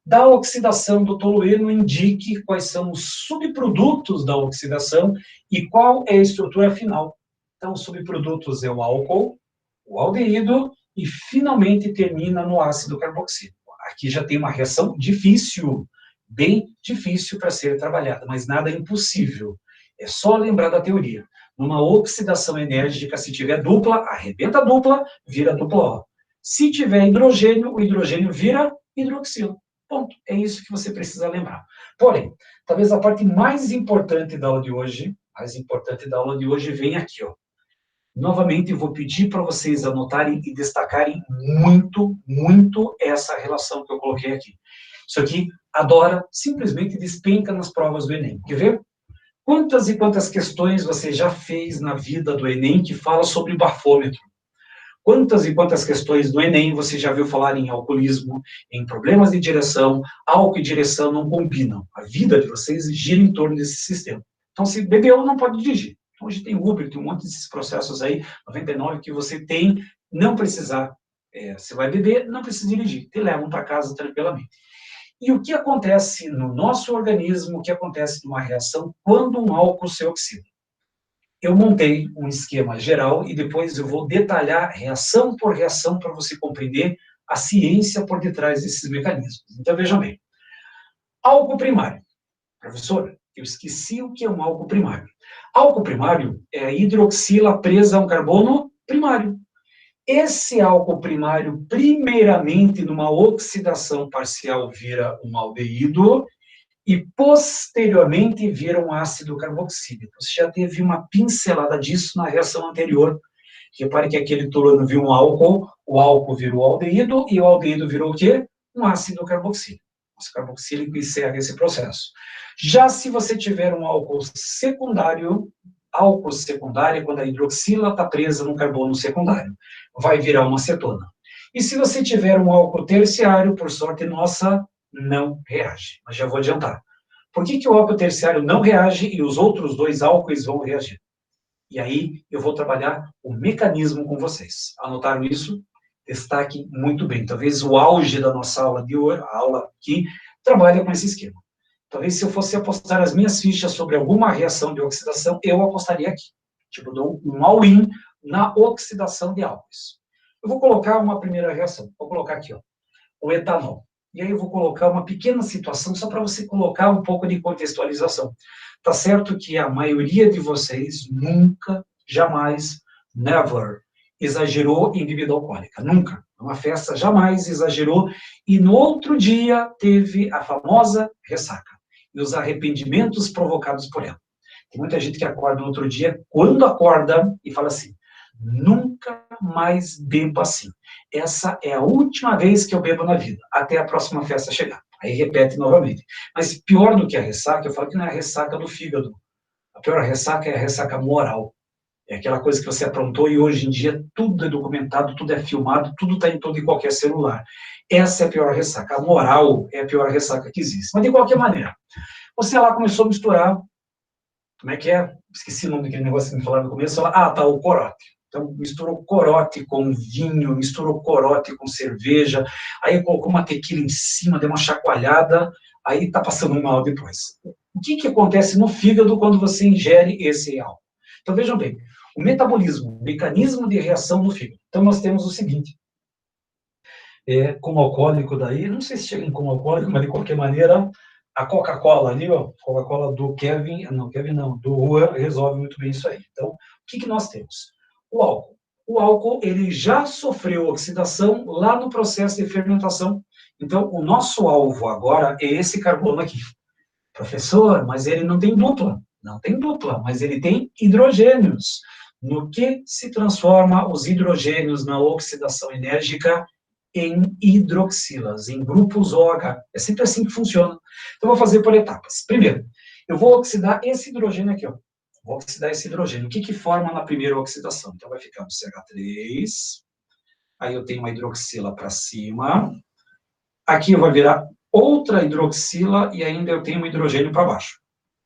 [SPEAKER 1] da oxidação do tolueno, indique quais são os subprodutos da oxidação e qual é a estrutura final. Então, os subprodutos é o álcool, o aldeído e, finalmente, termina no ácido carboxílico. Aqui já tem uma reação difícil, bem difícil para ser trabalhada, mas nada impossível. É só lembrar da teoria. Numa oxidação enérgica, se tiver dupla, arrebenta a dupla, vira dupla O. Se tiver hidrogênio, o hidrogênio vira hidroxila. Ponto. É isso que você precisa lembrar. Porém, talvez a parte mais importante da aula de hoje, vem aqui, ó. Novamente, eu vou pedir para vocês anotarem e destacarem muito, muito essa relação que eu coloquei aqui. Isso aqui, adora, simplesmente despenca nas provas do Enem. Quer ver? Quantas e quantas questões você já fez na vida do Enem que fala sobre bafômetro? Quantas e quantas questões do Enem você já viu falar em alcoolismo, em problemas de direção, álcool e direção não combinam. A vida de vocês gira em torno desse sistema. Então, se bebeu, não pode dirigir. Hoje tem Uber, tem um monte desses processos aí, 99, que você tem, não precisar, você vai beber, não precisa dirigir, te levam para casa tranquilamente. E o que acontece no nosso organismo, o que acontece numa reação quando um álcool se oxida? Eu montei um esquema geral e depois eu vou detalhar reação por reação para você compreender a ciência por detrás desses mecanismos. Então, vejam bem. Álcool primário. Professor, eu esqueci o que é um álcool primário. Álcool primário é a hidroxila presa a um carbono primário. Esse álcool primário, primeiramente, numa oxidação parcial, vira um aldeído e, posteriormente, vira um ácido carboxílico. Você já teve uma pincelada disso na reação anterior. Repare que aquele tolueno viu um álcool, o álcool virou aldeído, e o aldeído virou o quê? Um ácido carboxílico. O ácido carboxílico encerra esse processo. Já se você tiver um álcool secundário é quando a hidroxila está presa no carbono secundário, vai virar uma acetona. E se você tiver um álcool terciário, por sorte nossa, não reage. Mas já vou adiantar. Por que o álcool terciário não reage e os outros 2 álcoois vão reagir? E aí eu vou trabalhar o mecanismo com vocês. Anotaram isso? Destaque muito bem. Talvez o auge da nossa aula de hoje, a aula aqui, trabalha com esse esquema. Talvez se eu fosse apostar as minhas fichas sobre alguma reação de oxidação, eu apostaria aqui. Tipo, dou um all-in na oxidação de álcoois. Eu vou colocar uma primeira reação. Vou colocar aqui, ó, o etanol. E aí eu vou colocar uma pequena situação só para você colocar um pouco de contextualização. Tá certo que a maioria de vocês nunca, jamais, never, exagerou em bebida alcoólica. Nunca. Uma festa jamais exagerou. E no outro dia teve a famosa ressaca. E os arrependimentos provocados por ela. Tem muita gente que acorda no outro dia, quando acorda, e fala assim: nunca mais bebo assim. Essa é a última vez que eu bebo na vida, até a próxima festa chegar. Aí repete novamente. Mas pior do que a ressaca, eu falo que não é a ressaca do fígado. A pior ressaca é a ressaca moral. É aquela coisa que você aprontou e hoje em dia tudo é documentado, tudo é filmado, tudo está em todo e qualquer celular. Essa é a pior ressaca. A moral é a pior ressaca que existe. Mas de qualquer maneira, você lá começou a misturar, como é que é? Esqueci o nome daquele negócio que me falaram no começo. O corote. Então, misturou corote com vinho, misturou corote com cerveja, aí colocou uma tequila em cima, deu uma chacoalhada, aí tá passando mal depois. O que acontece no fígado quando você ingere esse álcool? Então, vejam bem, o metabolismo, o mecanismo de reação no fígado. Então, nós temos o seguinte, como alcoólico daí, não sei se chega em como alcoólico, mas de qualquer maneira, a Coca-Cola ali, ó, Coca-Cola do Kevin não, do Juan, resolve muito bem isso aí. Então, o que nós temos? O álcool. O álcool, ele já sofreu oxidação lá no processo de fermentação. Então, o nosso alvo agora é esse carbono aqui. Professor, mas ele não tem dupla. Não tem dupla, mas ele tem hidrogênios. No que se transforma os hidrogênios na oxidação enérgica? Em hidroxilas, em grupos OH. É sempre assim que funciona. Então, vou fazer por etapas. Primeiro, eu vou oxidar esse hidrogênio aqui, ó. Vou oxidar esse hidrogênio. O que forma na primeira oxidação? Então, vai ficar no CH3. Aí eu tenho uma hidroxila para cima. Aqui vai virar outra hidroxila e ainda eu tenho um hidrogênio para baixo.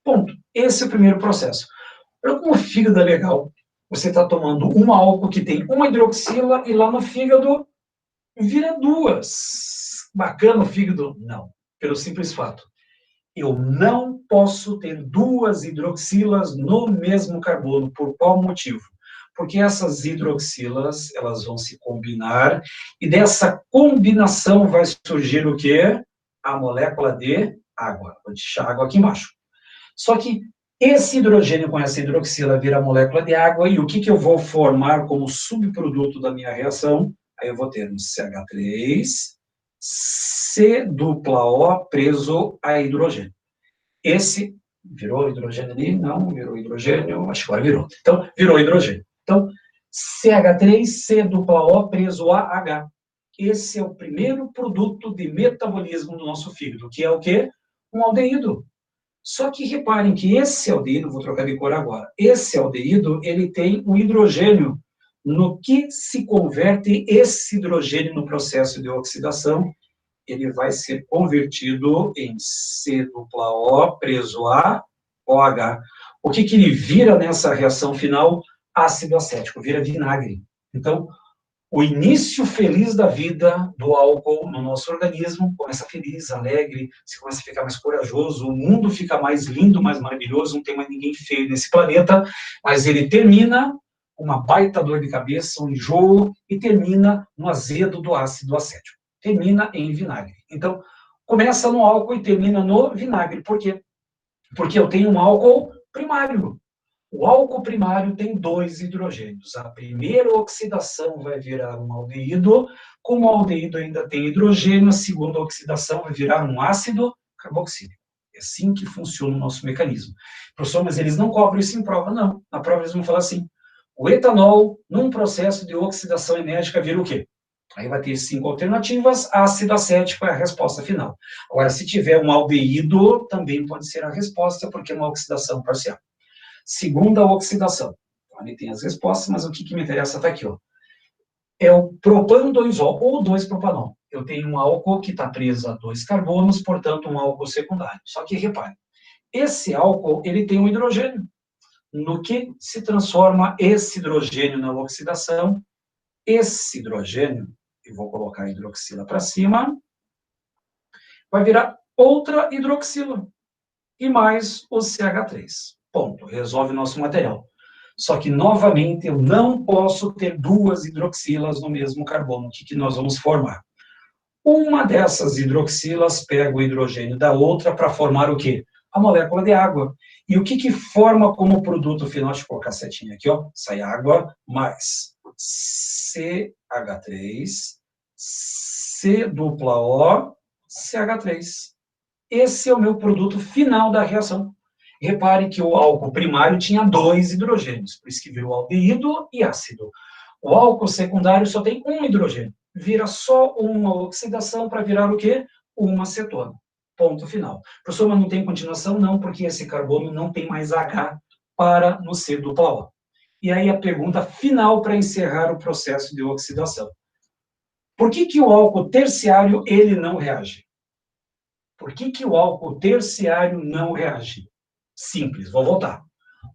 [SPEAKER 1] Ponto. Esse é o primeiro processo. Olha como o fígado é legal. Você está tomando um álcool que tem uma hidroxila e lá no fígado vira duas. Bacana o fígado? Não. Pelo simples fato. Eu não posso ter duas hidroxilas no mesmo carbono. Por qual motivo? Porque essas hidroxilas, elas vão se combinar, e dessa combinação vai surgir o quê? A molécula de água. Vou deixar água aqui embaixo. Só que esse hidrogênio com essa hidroxila vira a molécula de água, e o que eu vou formar como subproduto da minha reação? Aí eu vou ter um CH3, C dupla O preso a hidrogênio. Esse virou hidrogênio ali? Não, virou hidrogênio, acho que agora virou. Então, virou hidrogênio. Então, CH3, C dupla O preso a H. Esse é o primeiro produto de metabolismo do nosso fígado, que é o quê? Um aldeído. Só que reparem que esse aldeído, vou trocar de cor agora, esse aldeído, ele tem um hidrogênio. No que se converte esse hidrogênio no processo de oxidação? Ele vai ser convertido em C-O preso a OH. O que ele vira nessa reação final? Ácido acético, vira vinagre. Então, o início feliz da vida do álcool no nosso organismo começa feliz, alegre, você começa a ficar mais corajoso, o mundo fica mais lindo, mais maravilhoso, não tem mais ninguém feio nesse planeta, mas ele termina uma baita dor de cabeça, um enjoo, e termina no azedo do ácido acético. Termina em vinagre. Então, começa no álcool e termina no vinagre. Por quê? Porque eu tenho um álcool primário. O álcool primário tem dois hidrogênios. A primeira oxidação vai virar um aldeído. Como o aldeído ainda tem hidrogênio, a segunda oxidação vai virar um ácido carboxílico. É assim que funciona o nosso mecanismo. Professor, mas eles não cobram isso em prova, não. Na prova eles vão falar assim, o etanol, num processo de oxidação enérgica, vira o quê? Aí vai ter 5 alternativas, ácido acético é a resposta final. Agora, se tiver um aldeído, também pode ser a resposta, porque é uma oxidação parcial. Segunda oxidação. Ali tem as respostas, mas o que me interessa está aqui, ó. É o propan 2O, ou 2-propanol. Eu tenho um álcool que está preso a 2 carbonos, portanto, um álcool secundário. Só que, repare, esse álcool, ele tem um hidrogênio. No que se transforma esse hidrogênio na oxidação? Esse hidrogênio, eu vou colocar a hidroxila para cima, vai virar outra hidroxila, e mais o CH3. Ponto. Resolve o nosso material. Só que, novamente, eu não posso ter duas hidroxilas no mesmo carbono. O que nós vamos formar? Uma dessas hidroxilas pega o hidrogênio da outra para formar o quê? A molécula de água. E o que forma como produto final? Deixa eu colocar a setinha aqui, ó. Sai água, mais CH3, C dupla O, CH3. Esse é o meu produto final da reação. Repare que o álcool primário tinha 2 hidrogênios, por isso que virou aldeído e ácido. O álcool secundário só tem um hidrogênio. Vira só uma oxidação para virar o quê? Uma cetona. Ponto final. Professor, mas não tem continuação? Não, porque esse carbono não tem mais H para no C dupla O. E aí a pergunta final para encerrar o processo de oxidação. Por que o álcool terciário ele não reage? Por que o álcool terciário não reage? Simples, vou voltar.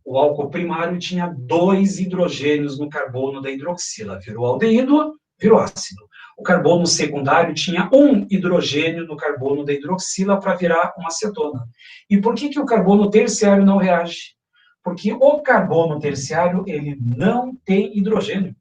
[SPEAKER 1] O álcool primário tinha 2 hidrogênios no carbono da hidroxila. Virou aldeído, virou ácido. O carbono secundário tinha um hidrogênio no carbono da hidroxila para virar uma acetona. E por que o carbono terciário não reage? Porque o carbono terciário, ele não tem hidrogênio.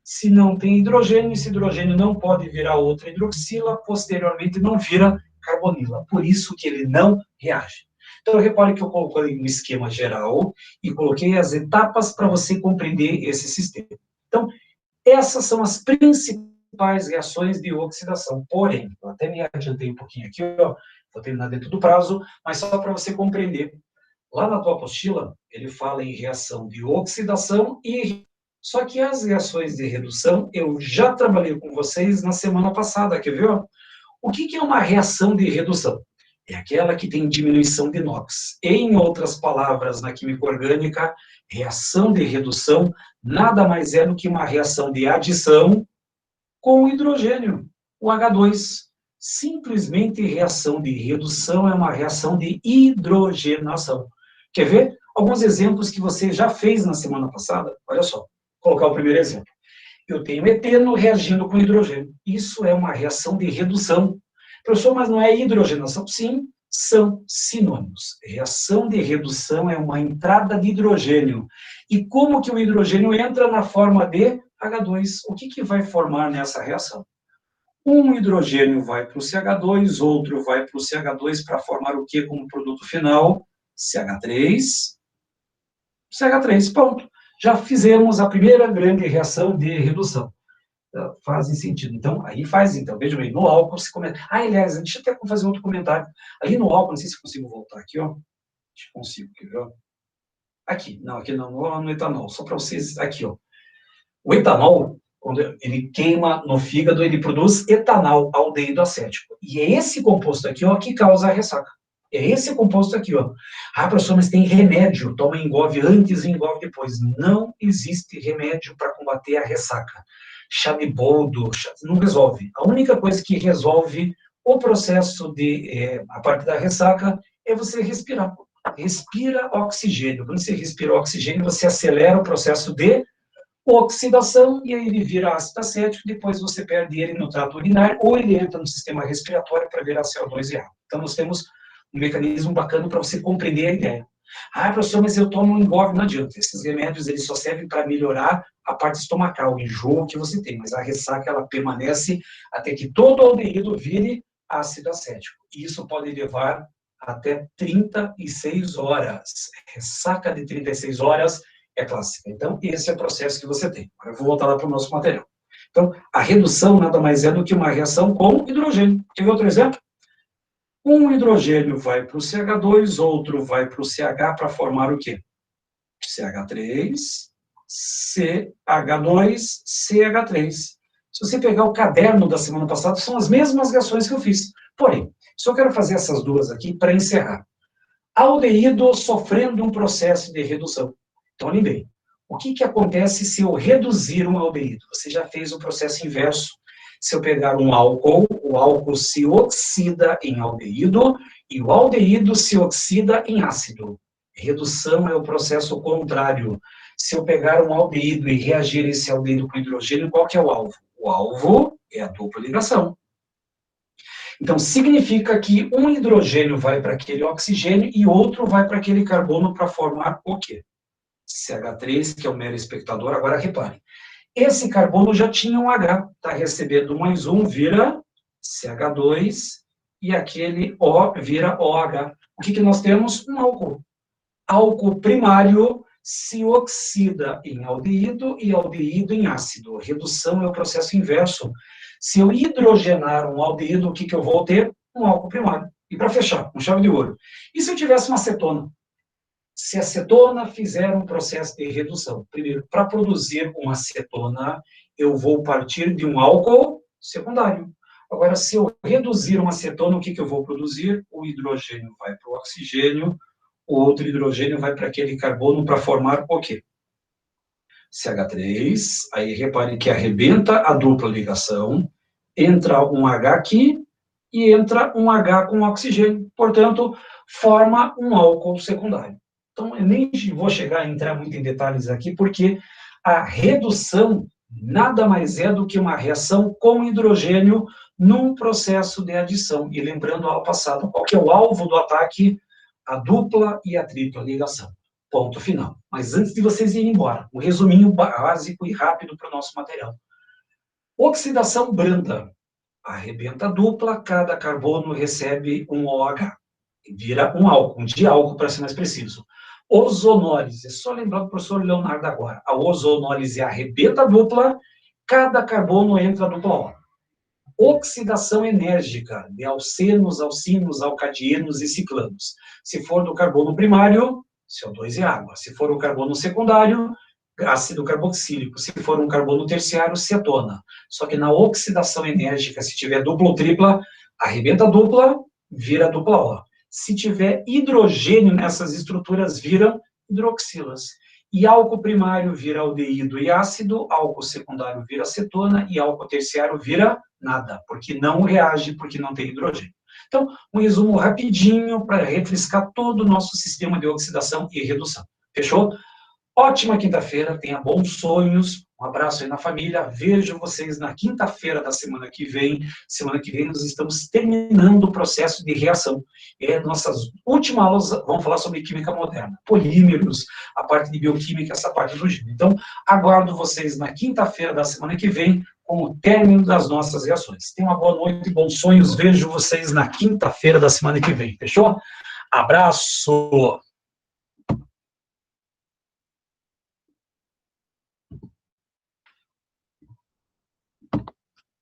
[SPEAKER 1] Se não tem hidrogênio, esse hidrogênio não pode virar outra hidroxila, posteriormente não vira carbonila. Por isso que ele não reage. Então, repare que eu coloquei um esquema geral e coloquei as etapas para você compreender esse sistema. Então, essas são as principais reações de oxidação. Porém, eu até me adiantei um pouquinho aqui, ó, vou terminar dentro do prazo, mas só para você compreender. Lá na tua apostila, ele fala em reação de oxidação e... Só que as reações de redução, eu já trabalhei com vocês na semana passada, quer ver? O que é uma reação de redução? É aquela que tem diminuição de NOx. Em outras palavras, na química orgânica, reação de redução nada mais é do que uma reação de adição com hidrogênio, o H2. Simplesmente reação de redução é uma reação de hidrogenação. Quer ver? Alguns exemplos que você já fez na semana passada. Olha só, vou colocar o primeiro exemplo. Eu tenho eteno reagindo com hidrogênio. Isso é uma reação de redução. Professor, mas não é hidrogenação? Sim, são sinônimos. Reação de redução é uma entrada de hidrogênio. E como que o hidrogênio entra na forma de H2? O que vai formar nessa reação? Um hidrogênio vai para o CH2, outro vai para o CH2 para formar o que como produto final? CH3, CH3, ponto. Já fizemos a primeira grande reação de redução. Fazem sentido. Então, aí faz, então, veja bem, no álcool se comenta... Ah, aliás, deixa eu até fazer outro comentário. Ali no álcool, não sei se eu consigo voltar aqui, ó. Acho que consigo, quer ver? Aqui, não, aqui não, no etanol, só para vocês, aqui, ó. O etanol, quando ele queima no fígado, ele produz etanol, aldeído acético. E é esse composto aqui, ó, que causa a ressaca. É esse composto aqui, ó. Ah, professor, mas tem remédio, toma Engov antes e Engov depois. Não existe remédio para combater a ressaca. Chá de boldo, não resolve. A única coisa que resolve o processo de, a parte da ressaca, é você respirar. Respira oxigênio. Quando você respira oxigênio, você acelera o processo de oxidação, e aí ele vira ácido acético, depois você perde ele no trato urinário, ou ele entra no sistema respiratório para virar CO2 e água. Então, nós temos um mecanismo bacana para você compreender a ideia. Ah, professor, mas eu tomo um Engov, não adianta. Esses remédios, eles só servem para melhorar a parte estomacal, o enjoo que você tem, mas a ressaca, ela permanece até que todo o aldeído vire ácido acético. E isso pode levar até 36 horas. Ressaca de 36 horas é clássica. Então, esse é o processo que você tem. Agora eu vou voltar lá para o nosso material. Então, a redução nada mais é do que uma reação com hidrogênio. Quer ver outro exemplo? Um hidrogênio vai para o CH2, outro vai para o CH para formar o quê? CH3, CH2, CH3. Se você pegar o caderno da semana passada, são as mesmas reações que eu fiz. Porém, só quero fazer essas duas aqui para encerrar. Aldeído sofrendo um processo de redução. Então, olhem bem. O que acontece se eu reduzir um aldeído? Você já fez o processo inverso. Se eu pegar um álcool, o álcool se oxida em aldeído e o aldeído se oxida em ácido. Redução é o processo contrário. Se eu pegar um aldeído e reagir esse aldeído com hidrogênio, qual que é o alvo? O alvo é a dupla ligação. Então, significa que um hidrogênio vai para aquele oxigênio e outro vai para aquele carbono para formar o quê? CH3, que é o mero espectador. Agora, repare, esse carbono já tinha um H, está recebendo mais um, vira CH2, e aquele O vira OH. O que nós temos? Um álcool. Álcool primário se oxida em aldeído e aldeído em ácido. Redução é o processo inverso. Se eu hidrogenar um aldeído, o que eu vou ter? Um álcool primário. E para fechar, com chave de ouro. E se eu tivesse uma acetona? Se a acetona fizer um processo de redução, primeiro, para produzir uma acetona, eu vou partir de um álcool secundário. Agora, se eu reduzir uma acetona, o que eu vou produzir? O hidrogênio vai para o oxigênio, o outro hidrogênio vai para aquele carbono para formar o quê? CH3, aí repare que arrebenta a dupla ligação, entra um H aqui e entra um H com oxigênio, portanto, forma um álcool secundário. Então, eu nem vou chegar a entrar muito em detalhes aqui, porque a redução nada mais é do que uma reação com hidrogênio num processo de adição. E lembrando ao passado, qual que é o alvo do ataque? A dupla e a tripla ligação. Ponto final. Mas antes de vocês irem embora, um resuminho básico e rápido para o nosso material. Oxidação branda. Arrebenta a dupla, cada carbono recebe um OH. Vira um álcool, um diálcool, para ser mais preciso. Ozonólise, é só lembrar do professor Leonardo agora. A ozonólise arrebenta a dupla, cada carbono entra a dupla O. Oxidação enérgica, de alcenos, alcinos, alcadienos e ciclanos. Se for do carbono primário, CO2 e água. Se for o carbono secundário, ácido carboxílico. Se for um carbono terciário, cetona. Só que na oxidação enérgica, se tiver dupla ou tripla, arrebenta a dupla, vira dupla O. Se tiver hidrogênio nessas estruturas, viram hidroxilas. E álcool primário vira aldeído e ácido, álcool secundário vira acetona e álcool terciário vira nada, porque não reage, porque não tem hidrogênio. Então, um resumo rapidinho para refrescar todo o nosso sistema de oxidação e redução. Fechou? Ótima quinta-feira, tenha bons sonhos, um abraço aí na família, vejo vocês na quinta-feira da semana que vem. Semana que vem nós estamos terminando o processo de reação. Nossas últimas aulas vão falar sobre química moderna, polímeros, a parte de bioquímica, essa parte do gênero. Então, aguardo vocês na quinta-feira da semana que vem com o término das nossas reações. Tenham uma boa noite e bons sonhos, vejo vocês na quinta-feira da semana que vem, fechou? Abraço!